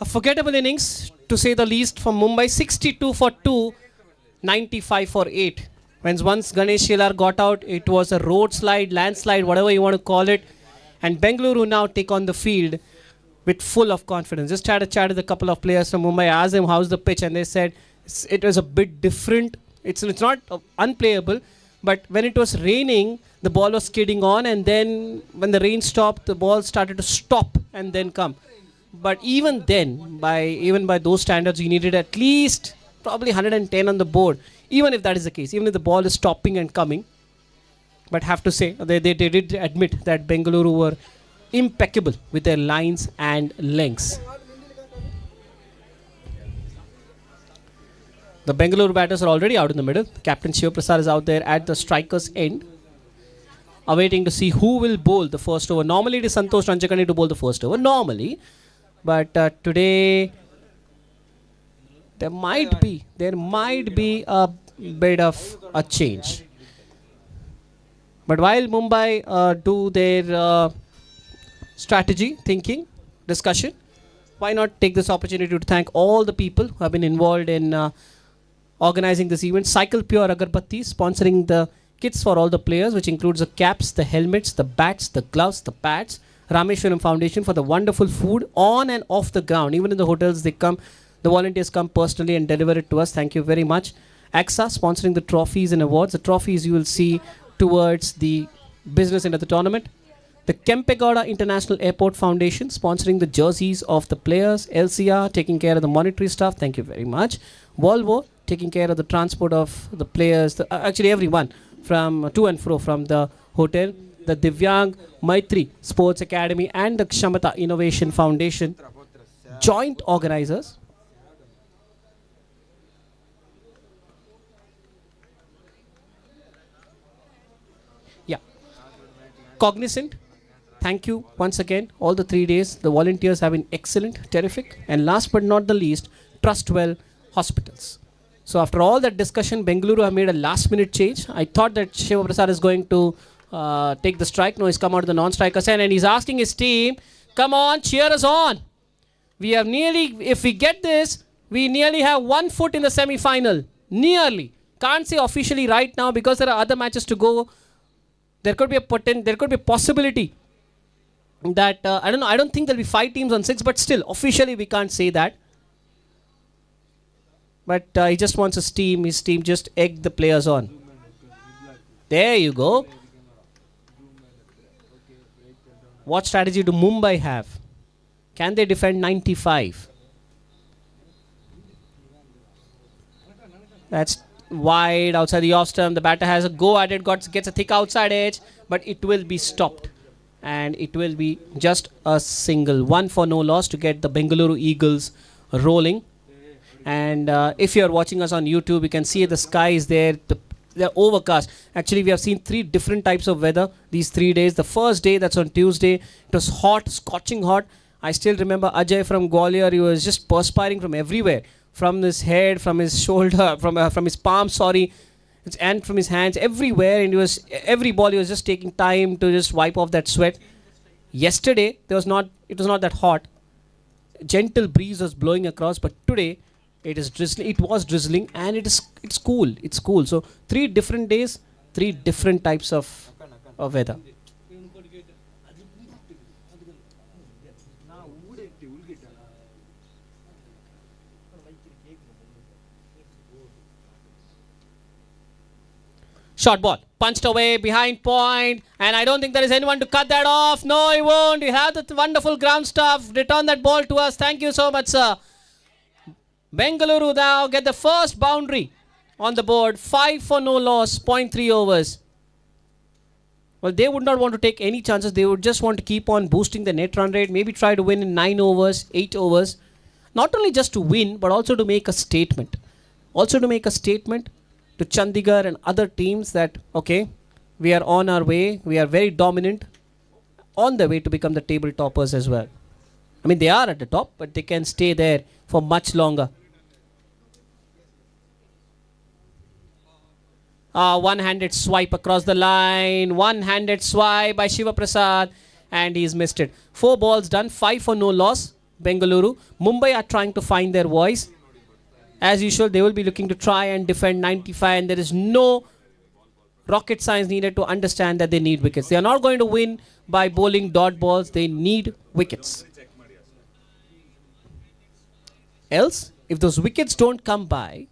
a forgettable innings to say the least from Mumbai 62 for 2 95 for 8 when once Ganesh got out it was a road slide landslide whatever you want to call it and Bengaluru now take on the field with full of confidence. Just had a chat with a couple of players from Mumbai. I asked them how's the pitch, and they said it was a bit different. It's not unplayable, but when it was raining, the ball was skidding on, and then when the rain stopped, the ball started to stop and then come. But even then, by those standards, you needed at least probably 110 on the board. Even if that is the case, even if the ball is stopping and coming, but have to say they did admit that Bengaluru were impeccable with their lines and lengths. The Bengaluru batters are already out in the middle. Captain Shiv Prasad is out there at the striker's end, awaiting to see who will bowl the first over. Normally it is Santosh Ranjakani to bowl the first over, normally. But today there might be a bit of a change. But while Mumbai do their strategy, thinking, discussion, why not take this opportunity to thank all the people who have been involved in organizing this event. Cycle Pure Agarbatti sponsoring the kits for all the players, which includes the caps, the helmets, the bats, the gloves, the pads. Rameshwaram Foundation for the wonderful food on and off the ground. Even in the hotels they come, the volunteers come personally and deliver it to us. Thank you very much. Ksca sponsoring the trophies and awards. The trophies you will see towards the business end of the tournament. The Kempegowda International Airport Foundation sponsoring the jerseys of the players. LCR taking care of the monetary stuff. Thank you very much. Volvo taking care of the transport of the players. Actually everyone from to and fro from the hotel. The Divyang Maitri Sports Academy and the Kshamata Innovation Foundation joint organizers. Yeah. Cognizant. Thank you once again. All the 3 days, the volunteers have been excellent, terrific. And last but not the least, Trustwell Hospitals. So after all that discussion, Bengaluru have made a last minute change. I thought that Shiva Prasad is going to take the strike. No, he's come out of the non-striker end and he's asking his team, come on, cheer us on. We have nearly, if we get this, we nearly have 1 foot in the semi-final. Nearly. Can't say officially right now because there are other matches to go. There could be a possibility that I don't know. I don't think there'll be 5 teams on 6, but still officially we can't say that. But he just wants his team just egg the players on. There you go. What strategy do Mumbai have? Can they defend 95? That's wide outside the off stump. The batter has a go at it, gets a thick outside edge, but it will be stopped. And it will be just a single. 1 for no loss to get the Bengaluru Eagles rolling. And if you're watching us on YouTube, you can see the sky is there. They're overcast. Actually, we have seen 3 different types of weather these 3 days. The first day, that's on Tuesday, it was hot, scorching hot. I still remember Ajay from Gwalior. He was just perspiring from everywhere. From his head, from his shoulder, from his palm, and from his hands, everywhere. And every ball he was just taking time to just wipe off that sweat. Yesterday, it was not that hot. Gentle breeze was blowing across, but today it is drizzling. It was drizzling, and it's cool. It's cool. So 3 different days, 3 different types of weather. Short ball, punched away behind point, and I don't think there is anyone to cut that off. No, he won't. You have the wonderful ground stuff. Return that ball to us. Thank you so much, sir. Bengaluru now get the first boundary on the board. 5 for no loss, 0.3 overs. Well, they would not want to take any chances. They would just want to keep on boosting the net run rate. Maybe try to win in 9 overs, 8 overs. Not only just to win, but also to make a statement. To Chandigarh and other teams that, okay, we are on our way. We are very dominant. On the way to become the table toppers as well. I mean, they are at the top, but they can stay there for much longer. One-handed swipe across the line. One-handed swipe by Shiva Prasad. And he's missed it. 4 balls done. 5 for no loss. Bengaluru. Mumbai are trying to find their voice. As usual, they will be looking to try and defend 95. And there is no rocket science needed to understand that they need wickets. They are not going to win by bowling dot balls. They need wickets. Else, if those wickets don't come by...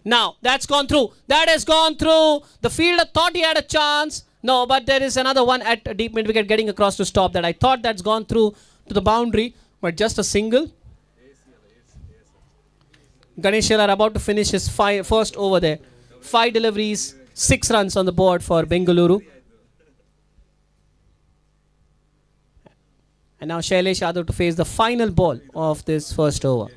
Now, that's gone through. That has gone through. The fielder thought he had a chance. No, but there is another one at a deep mid-wicket getting across to stop that. I thought that's gone through to the boundary, but just a single. Ganesh are about to finish his first over there. 5 deliveries, 6 runs on the board for Bengaluru. And now Shailesh Yadav to face the final ball of this first over.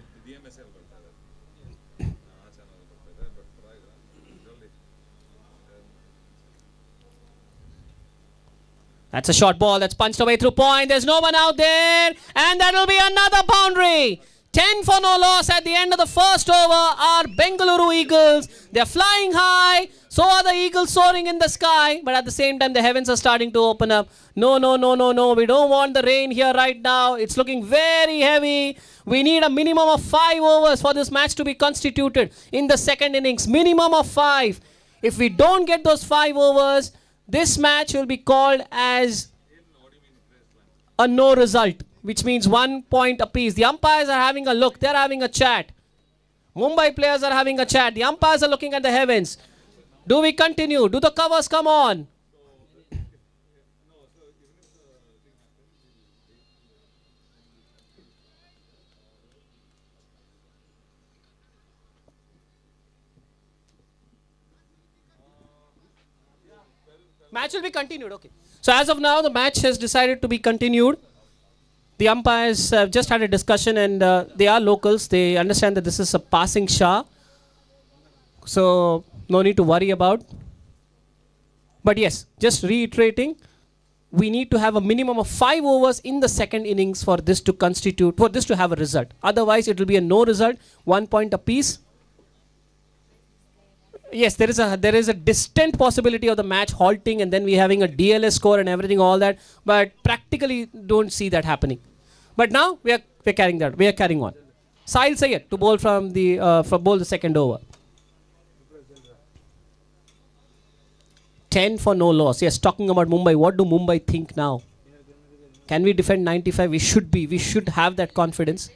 That's a short ball that's punched away through point. There's no one out there. And that will be another boundary. 10 for no loss at the end of the first over are Bengaluru Eagles. They're flying high. So are the Eagles soaring in the sky. But at the same time, the heavens are starting to open up. No. We don't want the rain here right now. It's looking very heavy. We need a minimum of 5 overs for this match to be constituted in the second innings. Minimum of 5. If we don't get those 5 overs, this match will be called as a no result, which means 1 point apiece. The umpires are having a look. They're having a chat. Mumbai players are having a chat. The umpires are looking at the heavens. Do we continue? Do the covers come on? Match will be continued. Okay. So as of now, the match has decided to be continued. The umpires have just had a discussion, and they are locals. They understand that this is a passing Shah. So no need to worry about. But yes, just reiterating, we need to have a minimum of 5 overs in the second innings for this to constitute, for this to have a result. Otherwise, it will be a no result, 1 point apiece. Yes, there is a distant possibility of the match halting and then we having a DLS score and everything, all that. But practically don't see that happening. But now we are carrying that. We are carrying on. Sahil Sayed to bowl from the second over. 10 for no loss. Yes, talking about Mumbai. What do Mumbai think now? Can we defend 95? We should be. We should have that confidence.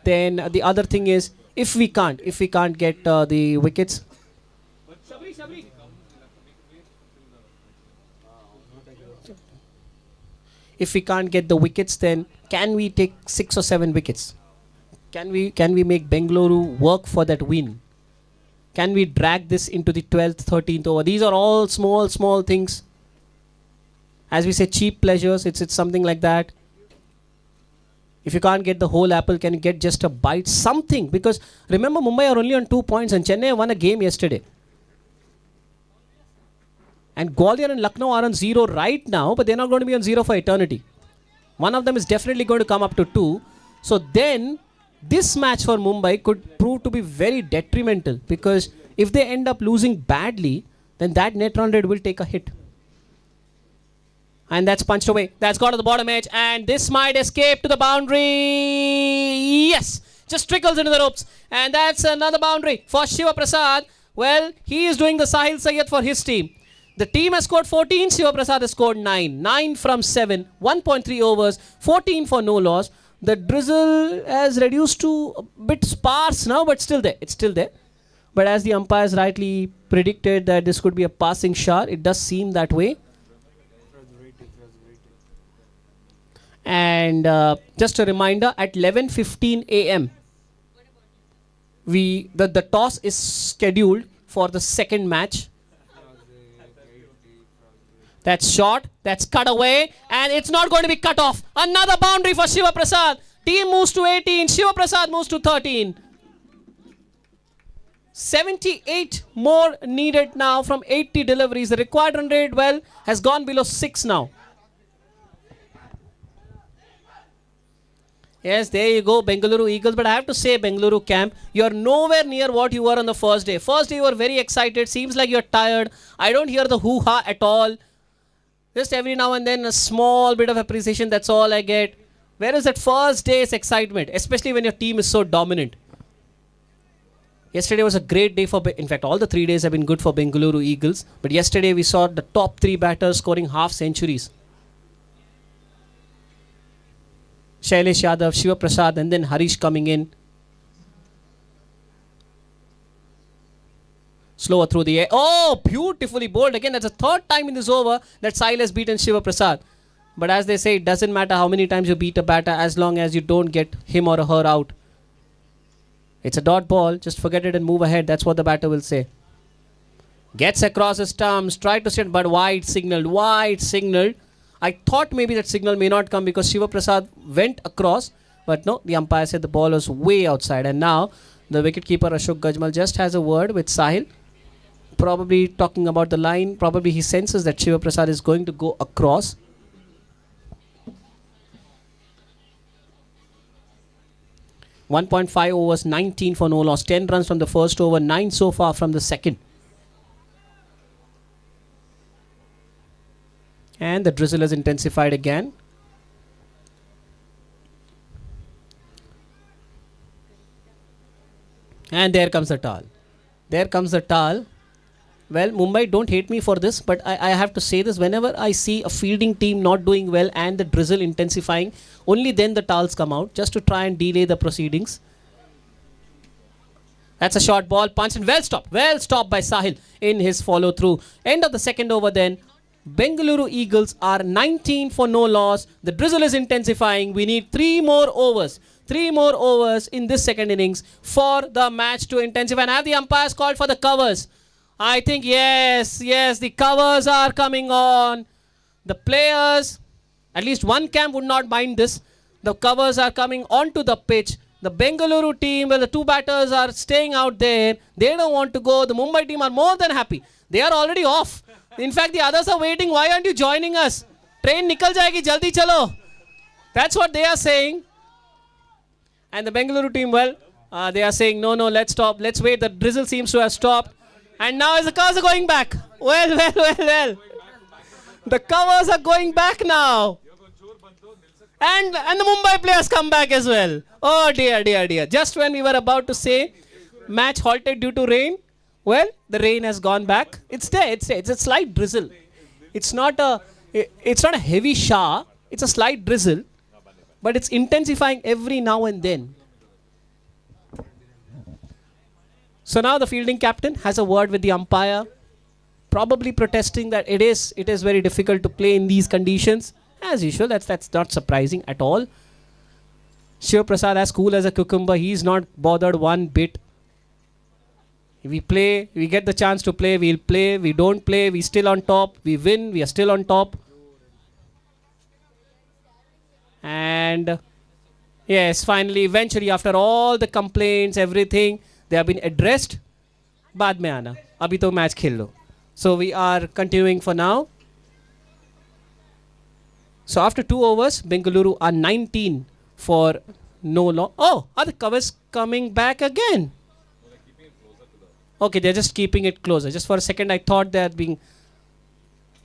Then the other thing is, if we can't get the wickets. If we can't get the wickets, then can we take 6 or 7 wickets? Can we make Bengaluru work for that win? Can we drag this into the 12th, 13th over? These are all small things. As we say, cheap pleasures. It's something like that. If you can't get the whole apple, can you get just a bite? Something. Because remember, Mumbai are only on 2 points and Chennai won a game yesterday. And Gwalior and Lucknow are on 0 right now, but they're not going to be on 0 for eternity. One of them is definitely going to come up to 2. So then, this match for Mumbai could prove to be very detrimental, because if they end up losing badly, then that net run rate will take a hit. And that's punched away. That's got to the bottom edge, and this might escape to the boundary. Yes, just trickles into the ropes. And that's another boundary for Shiva Prasad. Well, he is doing the Sahil Sayed for his team. The team has scored 14, Shiva Prasad has scored 9. 9 from 7, 1.3 overs, 14 for no loss. The drizzle has reduced to a bit sparse now, but still there. It's still there. But as the umpires rightly predicted that this could be a passing shot, it does seem that way. And just a reminder, at 11:15 a.m., the toss is scheduled for the second match. That's short, that's cut away, and it's not going to be cut off. Another boundary for Shiva Prasad. Team moves to 18, Shiva Prasad moves to 13. 78 more needed now from 80 deliveries. The required run rate, well, has gone below 6 now. Yes, there you go, Bengaluru Eagles. But I have to say, Bengaluru camp, you're nowhere near what you were on the first day. First day you were very excited. Seems like you're tired. I don't hear the hoo-ha at all. Just every now and then a small bit of appreciation. That's all I get. Where is that first day's excitement? Especially when your team is so dominant. Yesterday was a great day for... In fact, all the 3 days have been good for Bengaluru Eagles. But yesterday we saw the top 3 batters scoring half centuries. Shailesh Yadav, Shiva Prasad, and then Harish coming in. Slower through the air. Oh, beautifully bowled. Again, that's the third time in this over that Sahil has beaten Shiva Prasad. But as they say, it doesn't matter how many times you beat a batter as long as you don't get him or her out. It's a dot ball. Just forget it and move ahead. That's what the batter will say. Gets across his stumps. Tried to sit, but wide signaled. Wide signaled. I thought maybe that signal may not come because Shiva Prasad went across. But no, the umpire said the ball was way outside. And now the wicketkeeper Ashok Gajmal just has a word with Sahil. Probably talking about the line. Probably he senses that Shiva Prasad is going to go across. .5 overs, 19 for no loss. 10 runs from the first over, 9 so far from the second. And the drizzle has intensified again. And there comes the towel. There comes the towel. Well, Mumbai, don't hate me for this, but I have to say this. Whenever I see a fielding team not doing well and the drizzle intensifying, only then the towels come out, just to try and delay the proceedings. That's a short ball, punched and well stopped by Sahil in his follow through. End of the second over then. Bengaluru Eagles are 19 for no loss. The drizzle is intensifying. We need 3 more overs. 3 more overs in this second innings for the match to intensify. And have the umpires called for the covers? I think yes, the covers are coming on. The players, at least one camp would not mind this. The covers are coming onto the pitch. The Bengaluru team, well, the 2 batters are staying out there. They don't want to go. The Mumbai team are more than happy. They are already off. In fact, the others are waiting. Why aren't you joining us? Train nikal jayegi, jaldi chalo. That's what they are saying. And the Bengaluru team, well, they are saying, no, let's stop. Let's wait. The drizzle seems to have stopped. And now the covers are going back. Well. The covers are going back now. And the Mumbai players come back as well. Oh dear. Just when we were about to say match halted due to rain, well, the rain has gone back. It's there. It's a slight drizzle. It's not a heavy shower. It's a slight drizzle. But it's intensifying every now and then. So now the fielding captain has a word with the umpire, probably protesting that it is very difficult to play in these conditions. As usual, that's not surprising at all. Shiva Prasad as cool as a cucumber. He's not bothered one bit. We play, we get the chance to play, we'll play. We don't play, we still on top. We win, we are still on top. And yes, finally, eventually, after all the complaints, everything, they have been addressed. Baad mein aana. Abhi to match khel lo. So we are continuing for now. So after 2 overs, Bengaluru are 19 for no loss. Oh, are the covers coming back again? Okay, they're just keeping it closer. Just for a second, I thought they had been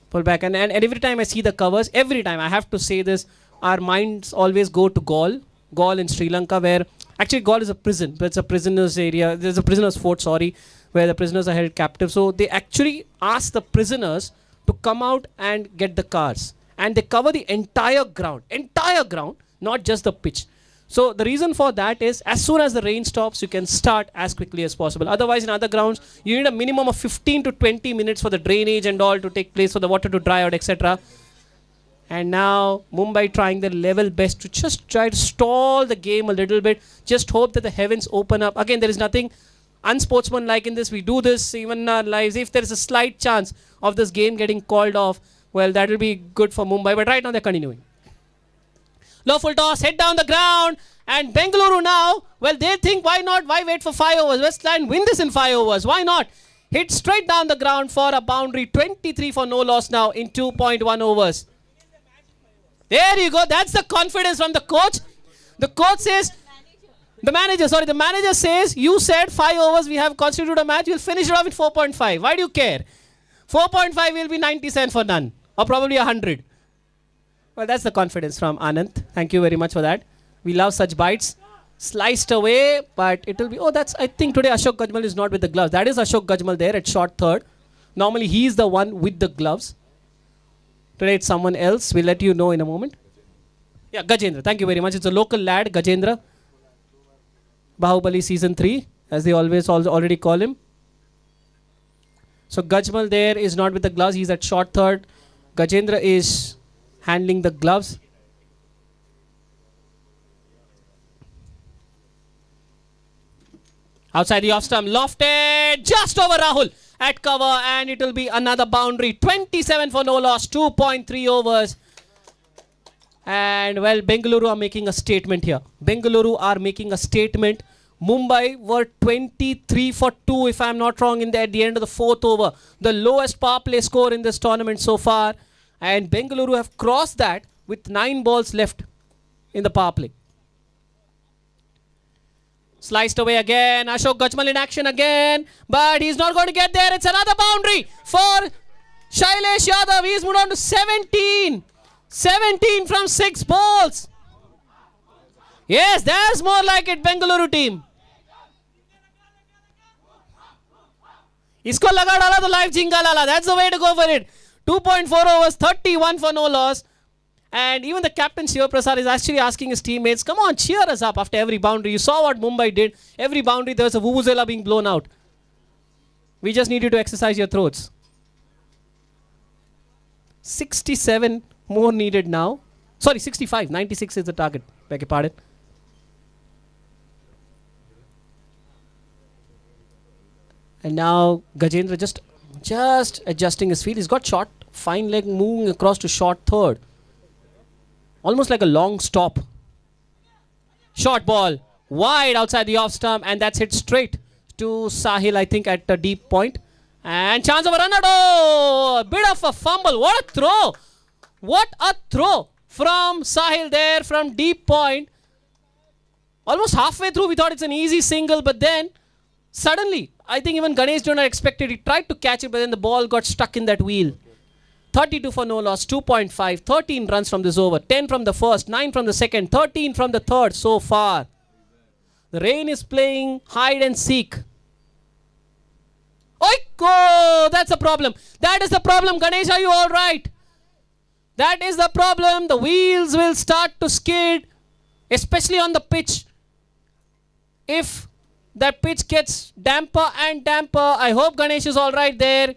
pulled back. And every time I see the covers, every time I have to say this, our minds always go to Gaul in Sri Lanka, where actually Gaul is a prison, but it's a prisoner's area. There's a prisoner's fort, where the prisoners are held captive. So they actually ask the prisoners to come out and get the cars. And they cover the entire ground, not just the pitch. So the reason for that is, as soon as the rain stops, you can start as quickly as possible. Otherwise, in other grounds, you need a minimum of 15 to 20 minutes for the drainage and all to take place, for the water to dry out, etc. And now Mumbai trying their level best to just try to stall the game a little bit. Just hope that the heavens open up. Again, there is nothing unsportsmanlike in this. We do this even in our lives. If there is a slight chance of this game getting called off, well, that will be good for Mumbai. But right now they're continuing. Low full toss, head down the ground. And Bengaluru now, well, they think, why not? Why wait for 5 overs? Let's try and win this in 5 overs. Why not? Hit straight down the ground for a boundary. 23 for no loss now in 2.1 overs. There you go. That's the confidence from the coach. The coach says, the manager says, you said 5 overs, we have constituted a match, we'll finish it off with 4.5. Why do you care? 4.5 will be 97 for none, or probably 100. Well, that's the confidence from Anand. Thank you very much for that. We love such bites. Sliced away, but it will be, I think today Ashok Gajmal is not with the gloves. That is Ashok Gajmal there at short third. Normally he is the one with the gloves. Today it's someone else. We'll let you know in a moment. Yeah, Gajendra. Thank you very much. It's a local lad, Gajendra. Bahubali season 3, as they already call him. So Gajmal there is not with the gloves. He's at short third. Gajendra is handling the gloves. Outside the off stump, lofted just over Rahul at cover, and it will be another boundary. 27 for no loss, 2.3 overs. And well, Bengaluru are making a statement here. Bengaluru are making a statement. Mumbai were 23 for 2, if I'm not wrong, at the end of the 4th over. The lowest power play score in this tournament so far. And Bengaluru have crossed that with 9 balls left in the power play. Sliced away again. Ashok Gajmal in action again. But he's not going to get there. It's another boundary for Shailesh Yadav. He's moved on to 17. 17 from 6 balls. Yes, that's more like it, Bengaluru team. Isko laga dala to live jinga lala. That's the way to go for it. 2.4 overs, 31 for no loss. And even the captain Shiva Prasad is actually asking his teammates, come on, cheer us up after every boundary. You saw what Mumbai did. Every boundary there was a vuvuzela being blown out. We just need you to exercise your throats. 67 more needed now. Sorry, 65. 96 is the target. Beg your pardon. And now Gajendra just adjusting his feet. He's got short, fine leg moving across to short third. Almost like a long stop. Short ball. Wide outside the off stump. And that's hit straight to Sahil, I think, at a deep point. And chance of a run out. Oh, a bit of a fumble. What a throw. What a throw from Sahil there from deep point. Almost halfway through, we thought it's an easy single. But then, suddenly, I think even Ganesh did not expect it. He tried to catch it, but then the ball got stuck in that wheel. 32 for no loss, 2.5, 13 runs from this over, 10 from the first, 9 from the second, 13 from the third so far. The rain is playing hide and seek. Oiko! That's the problem. That is the problem. Ganesh, are you all right? That is the problem. The wheels will start to skid, especially on the pitch. If that pitch gets damper and damper, I hope Ganesh is all right there.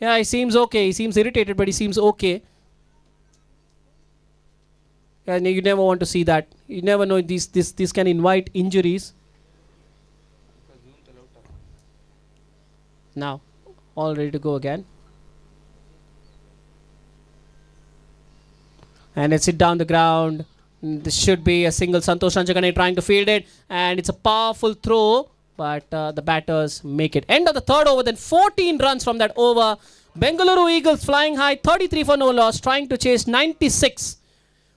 Yeah, he seems okay. He seems irritated, but he seems okay. And you never want to see that. You never know, this can invite injuries. Now, all ready to go again. And it's hit down the ground. This should be a single. Santosh Ranjagane trying to field it. And it's a powerful throw. But the batters make it. End of the third over, then 14 runs from that over. Bengaluru Eagles flying high, 33 for no loss, trying to chase 96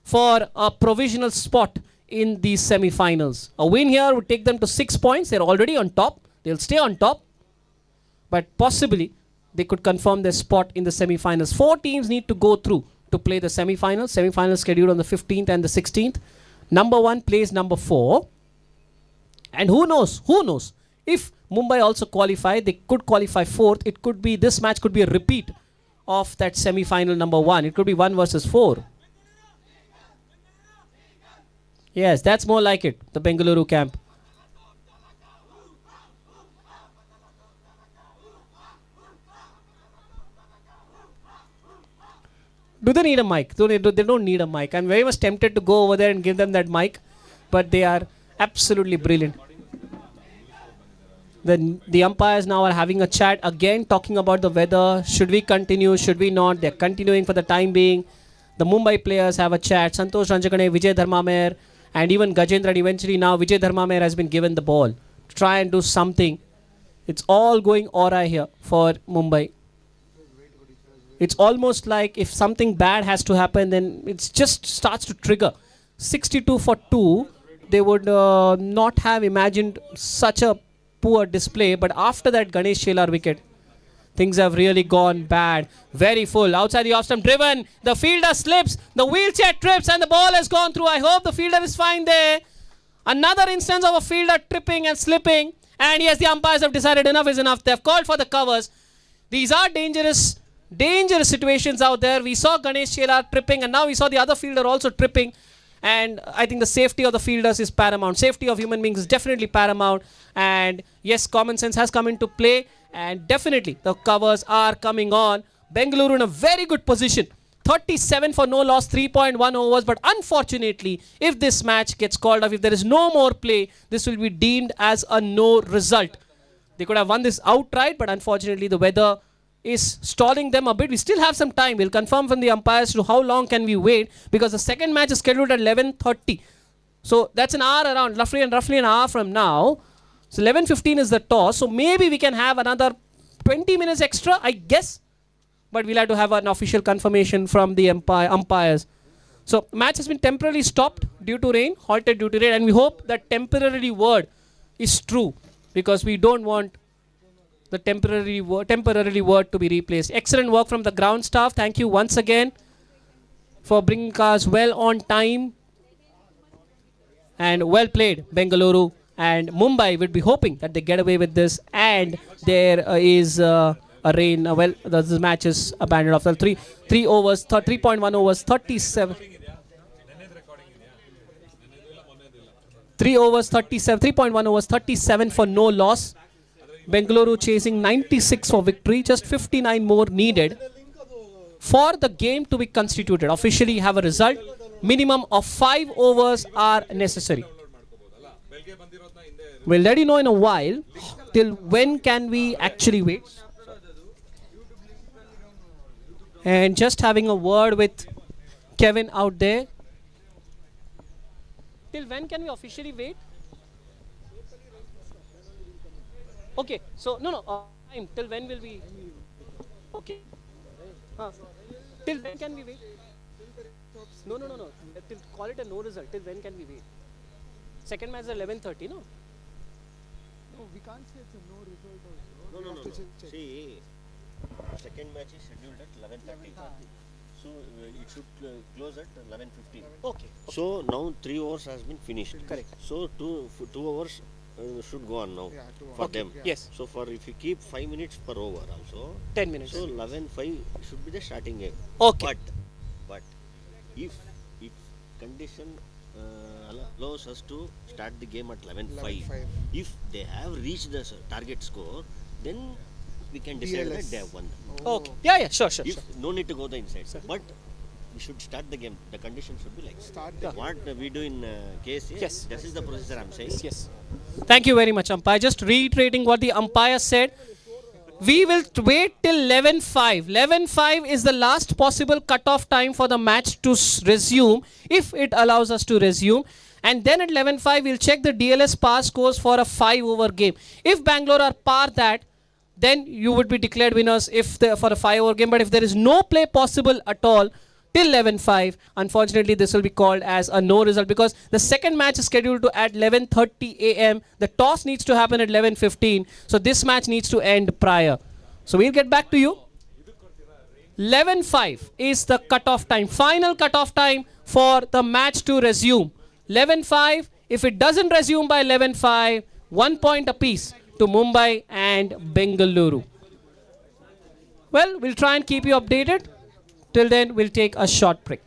for a provisional spot in these semi-finals. A win here would take them to 6 points. They're already on top. They'll stay on top. But possibly, they could confirm their spot in the semi-finals. 4 teams need to go through to play the semi-finals. Semi-finals scheduled on the 15th and the 16th. Number 1 plays number 4. And who knows, if Mumbai also qualify, they could qualify 4th. It could be, this match could be a repeat of that semi-final number 1. It could be 1 versus 4. Yes, that's more like it, the Bengaluru camp. Do they need a mic? They don't need a mic. I'm very much tempted to go over there and give them that mic. But they are absolutely brilliant. The umpires now are having a chat again, talking about the weather. Should we continue? Should we not? They're continuing for the time being. The Mumbai players have a chat. Santosh Ranjagane, Vijay Dharmamer, and even Gajendra. And eventually now Vijay Dharmamer has been given the ball to try and do something. It's all going awry here for Mumbai. It's almost like if something bad has to happen, then it just starts to trigger. 62 for 2, they would not have imagined such a poor display. But after that Ganesh Shelar wicket, things have really gone bad. Very full. Outside the off-stump, driven. The fielder slips. The wheelchair trips and the ball has gone through. I hope the fielder is fine there. Another instance of a fielder tripping and slipping. And yes, the umpires have decided enough is enough. They have called for the covers. These are dangerous situations out there. We saw Ganesh Shelar tripping and now we saw the other fielder also tripping. And I think the safety of the fielders is paramount. Safety of human beings is definitely paramount. And yes, common sense has come into play. And definitely the covers are coming on. Bengaluru in a very good position. 37 for no loss, 3.1 overs. But unfortunately, if this match gets called off, if there is no more play, this will be deemed as a no result. They could have won this outright, but unfortunately the weather is stalling them a bit. We still have some time. We'll confirm from the umpires to how long can we wait, because the second match is scheduled at 11:30. So that's an hour around, roughly an hour from now. So 11:15 is the toss. So maybe we can have another 20 minutes extra, I guess. But we'll have to have an official confirmation from the umpires. So match has been temporarily stopped due to rain, halted due to rain, and we hope that temporarily word is true, because we don't want the temporarily word to be replaced. Excellent work from the ground staff. Thank you once again for bringing cars well on time. And well played, Bengaluru. And Mumbai would be hoping that they get away with this. And there is a rain. Well, this match is abandoned after 3 overs, 3.1 overs, 37. 3 overs, 37, 3.1 overs, 37 for no loss. Bengaluru chasing 96 for victory. Just 59 more needed for the game to be constituted. Officially have a result. Minimum of 5 overs are necessary. We'll let you know in a while. Till when can we actually wait? And just having a word with Kevin out there. Till when can we officially wait? Okay, so time. Till when will we? Okay. Till when can we wait? No. Till call it a no result. Till when can we wait? Second match is 11:30, no? No, we can't say it's a no result also. No. See, second match is scheduled at 11:30. So it should close at 11:15. Okay. So now 3 overs has been finished. Correct. So 2 hours should go on now for them. Yes. So for if you keep 5 minutes per over also, 10 minutes. so 11:05 should be the starting game. Okay. But if condition allows us to start the game at 11:05, if they have reached the target score, then we can decide that they have won. Okay. Yeah, sure. If no need to go the inside, but we should start the game. The condition should be like what we do in Ksca. Yes. This is the procedure I'm saying. Yes. Thank you very much, umpire. Just reiterating what the umpire said. We will wait till 11:05. 11:05 is the last possible cutoff time for the match to resume, if it allows us to resume. And then at 11:05, we'll check the DLS par scores for a 5-over game. If Bangalore are par that, then you would be declared winners for a 5-over game. But if there is no play possible at all till 11:05, unfortunately this will be called as a no result, because the second match is scheduled to at 11:30 a.m. The toss needs to happen at 11:15. So this match needs to end prior. So we'll get back to you. 11:05 is the cutoff time, final cutoff time for the match to resume. 11:05. If it doesn't resume by 11:05, 1 point apiece to Mumbai and Bengaluru. Well, we'll try and keep you updated. Till then, we'll take a short break.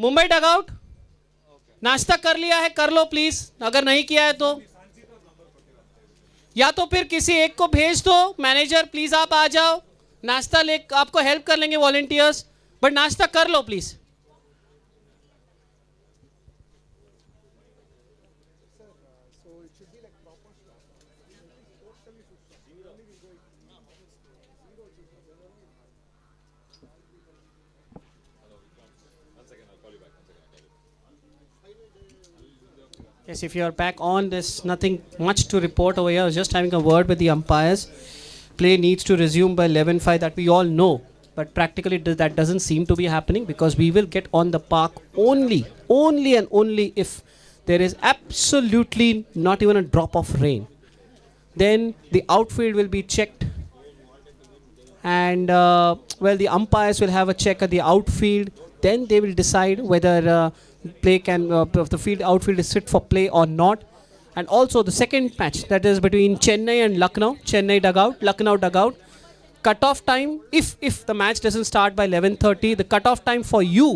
Mumbai dugout, नाश्ता कर लिया है कर लो please, अगर नहीं किया है तो या तो फिर किसी एक को भेज दो, मैनेजर प्लीज आप आ जाओ, नाश्ता ले आपको हेल्प कर लेंगे वॉलंटियर्स, बट नाश्ता कर लो please. Yes, if you are back on, there's nothing much to report over here. I was just having a word with the umpires. Play needs to resume by 11:05, that we all know. But practically that doesn't seem to be happening, because we will get on the park only and only if there is absolutely not even a drop of rain. Then the outfield will be checked, and the umpires will have a check at the outfield. Then they will decide whether play can the field outfield is fit for play or not. And also the second match, that is between Chennai and Lucknow. Chennai dugout, Lucknow dugout. Cutoff time, if the match doesn't start by 11:30, the cutoff time for you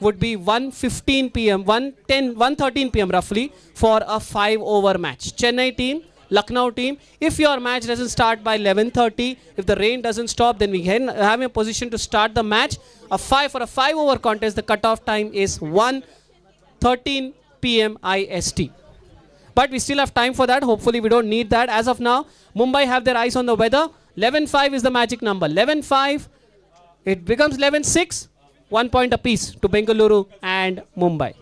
would be 1:15 p.m., 1:13 p.m. roughly, for a 5-over match. Chennai team, Lucknow team, if your match doesn't start by 11:30, if the rain doesn't stop, then we can have a position to start the match. For a 5-over contest, the cutoff time is 1:13 p.m. IST. But we still have time for that. Hopefully we don't need that. As of now, Mumbai have their eyes on the weather. 11:05 is the magic number. 11:05, it becomes 11:06. 1 point apiece to Bengaluru and Mumbai.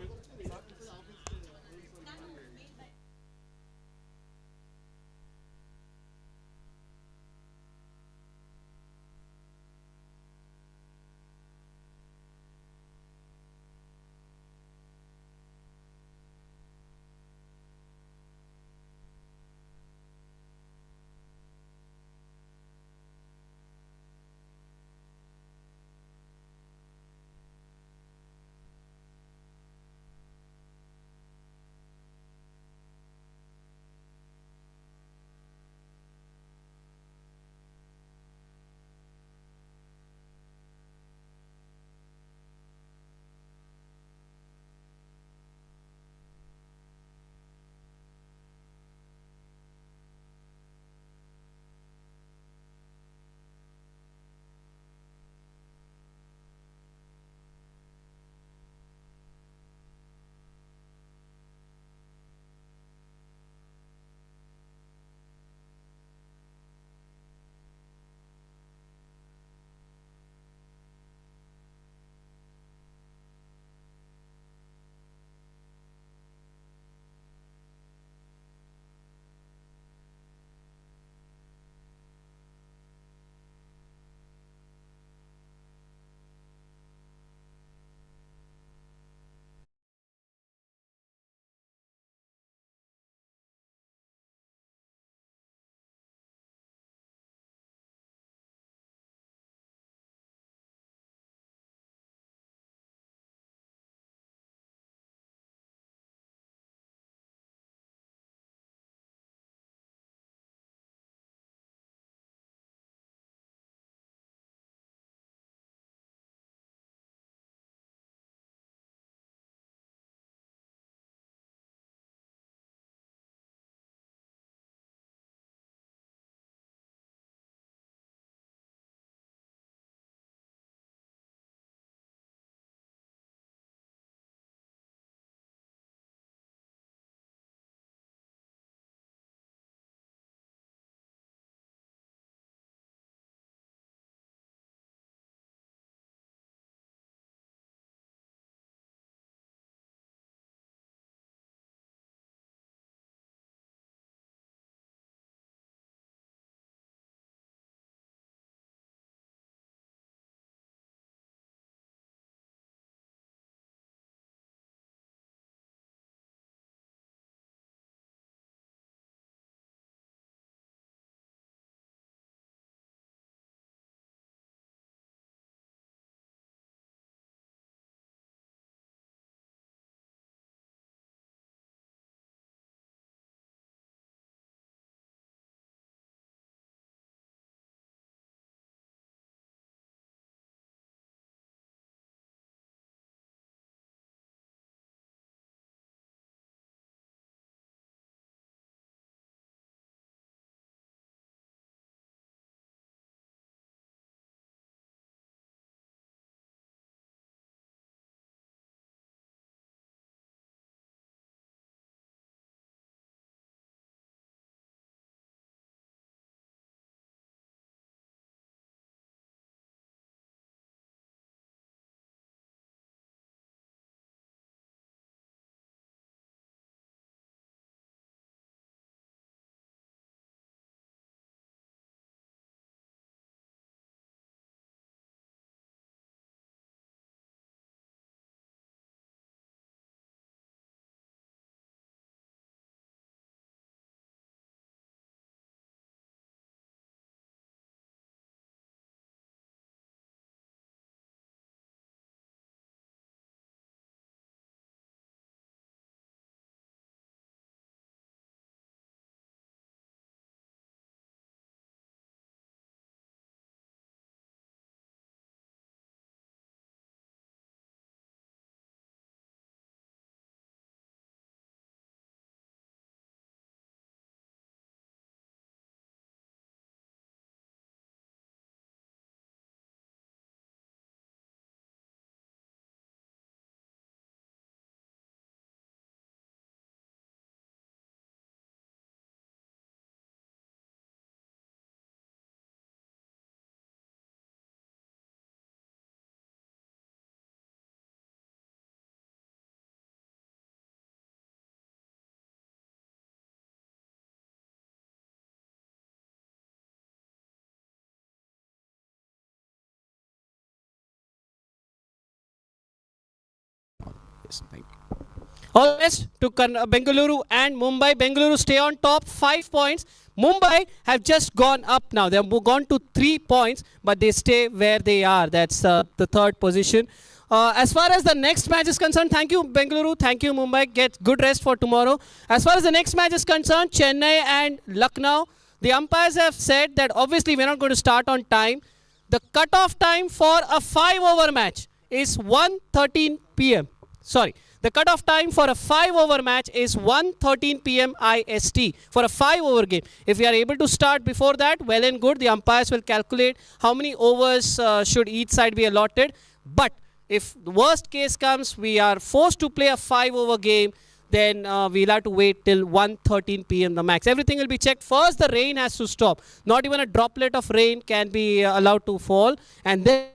Yes, thank you. All the best to Bengaluru and Mumbai. Bengaluru stay on top, 5 points. Mumbai have just gone up now. They have gone to 3 points, but they stay where they are. That's the third position. As far as the next match is concerned, thank you Bengaluru, thank you Mumbai. Get good rest for tomorrow. As far as the next match is concerned, Chennai and Lucknow, the umpires have said that obviously we're not going to start on time. The cut-off time for a 5-over match is 1:13 p.m. Sorry. The cut-off time for a 5-over match is 1:13 p.m. IST for a 5-over game. If we are able to start before that, well and good. The umpires will calculate how many overs should each side be allotted. But if the worst case comes, we are forced to play a 5-over game, then we'll have to wait till 1:13 p.m. the max. Everything will be checked. First, the rain has to stop. Not even a droplet of rain can be allowed to fall. And then,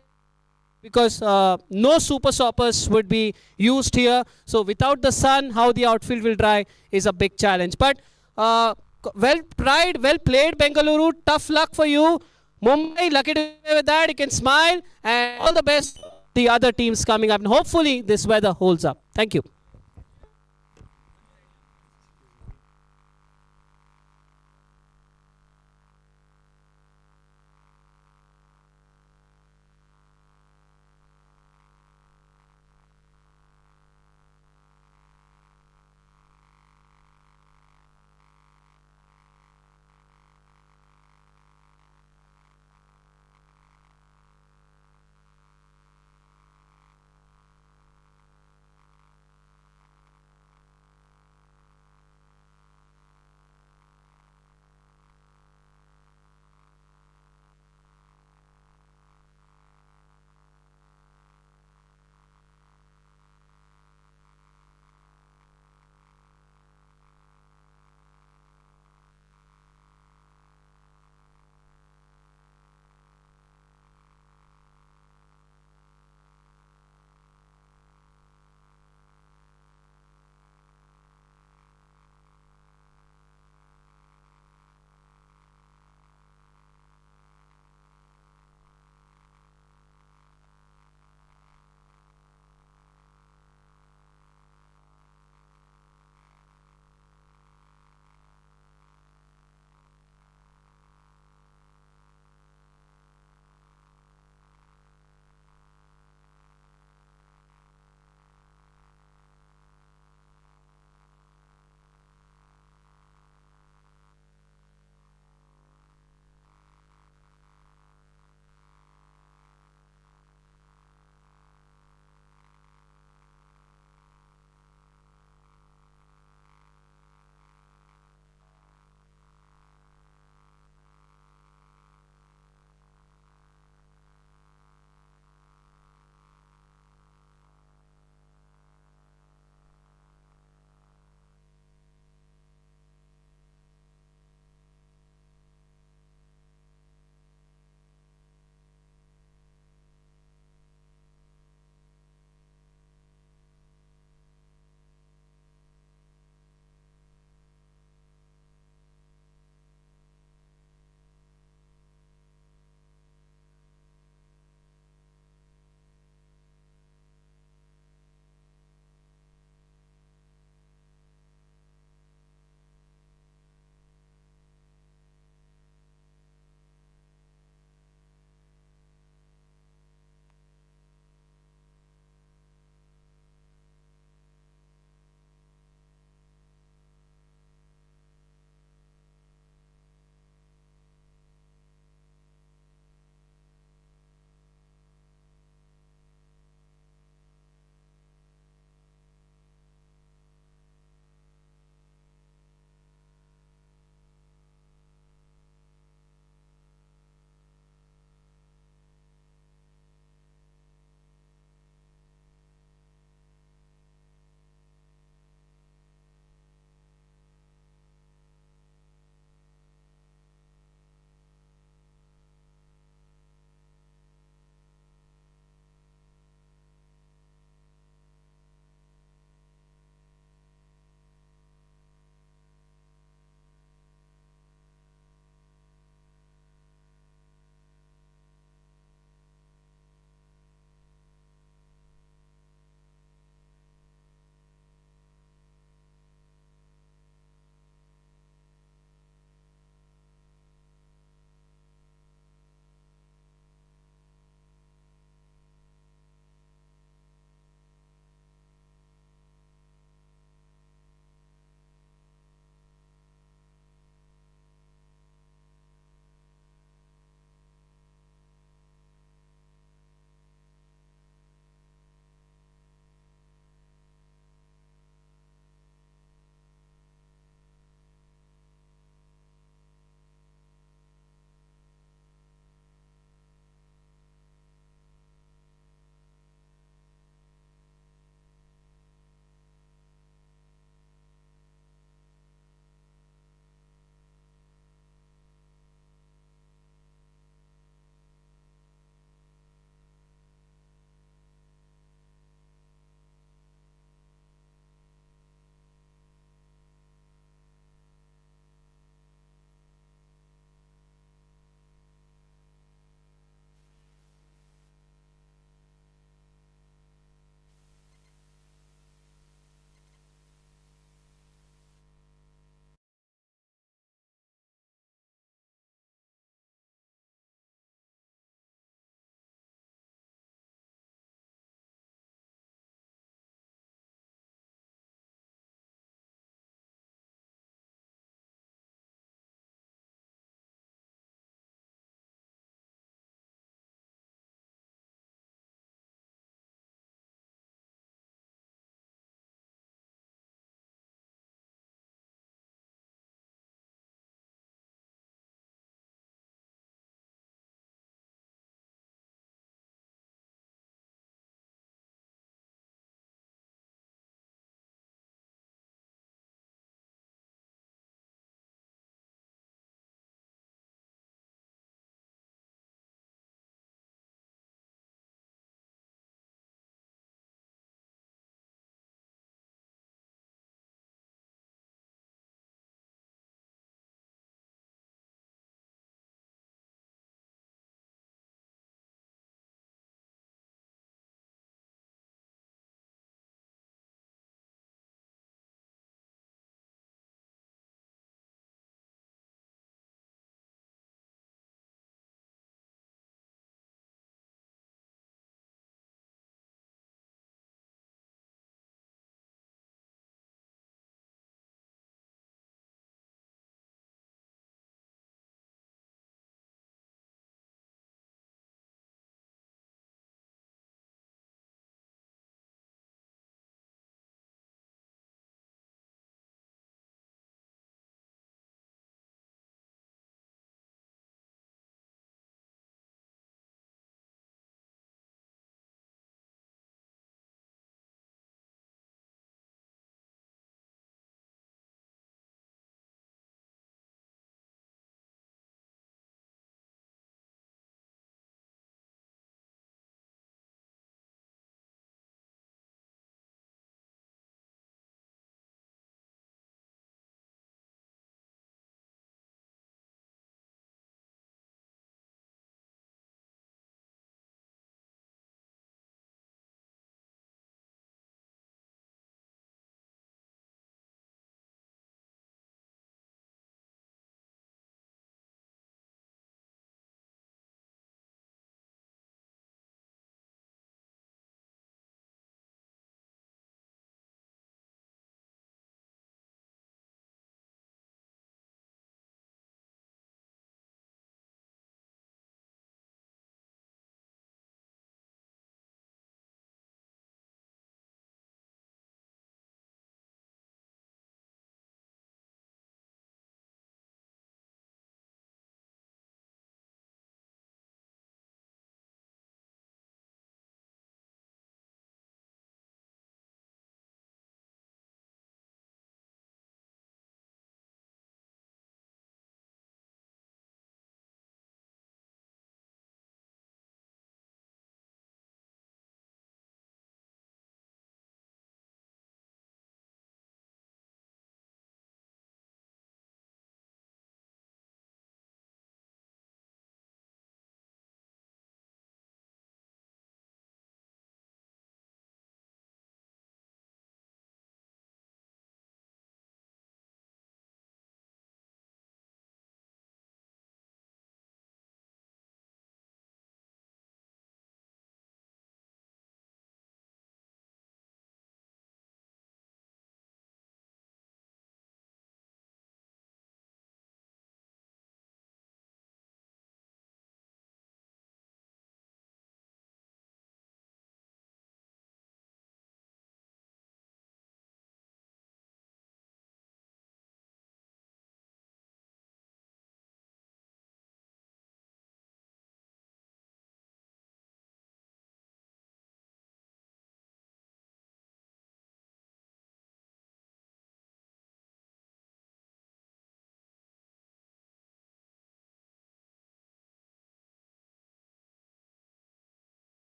because no super soppers would be used here. So without the sun, how the outfield will dry is a big challenge. But well tried, well played Bengaluru. Tough luck for you. Mumbai, lucky to be with that. You can smile. And all the best the other teams coming up. And hopefully this weather holds up. Thank you.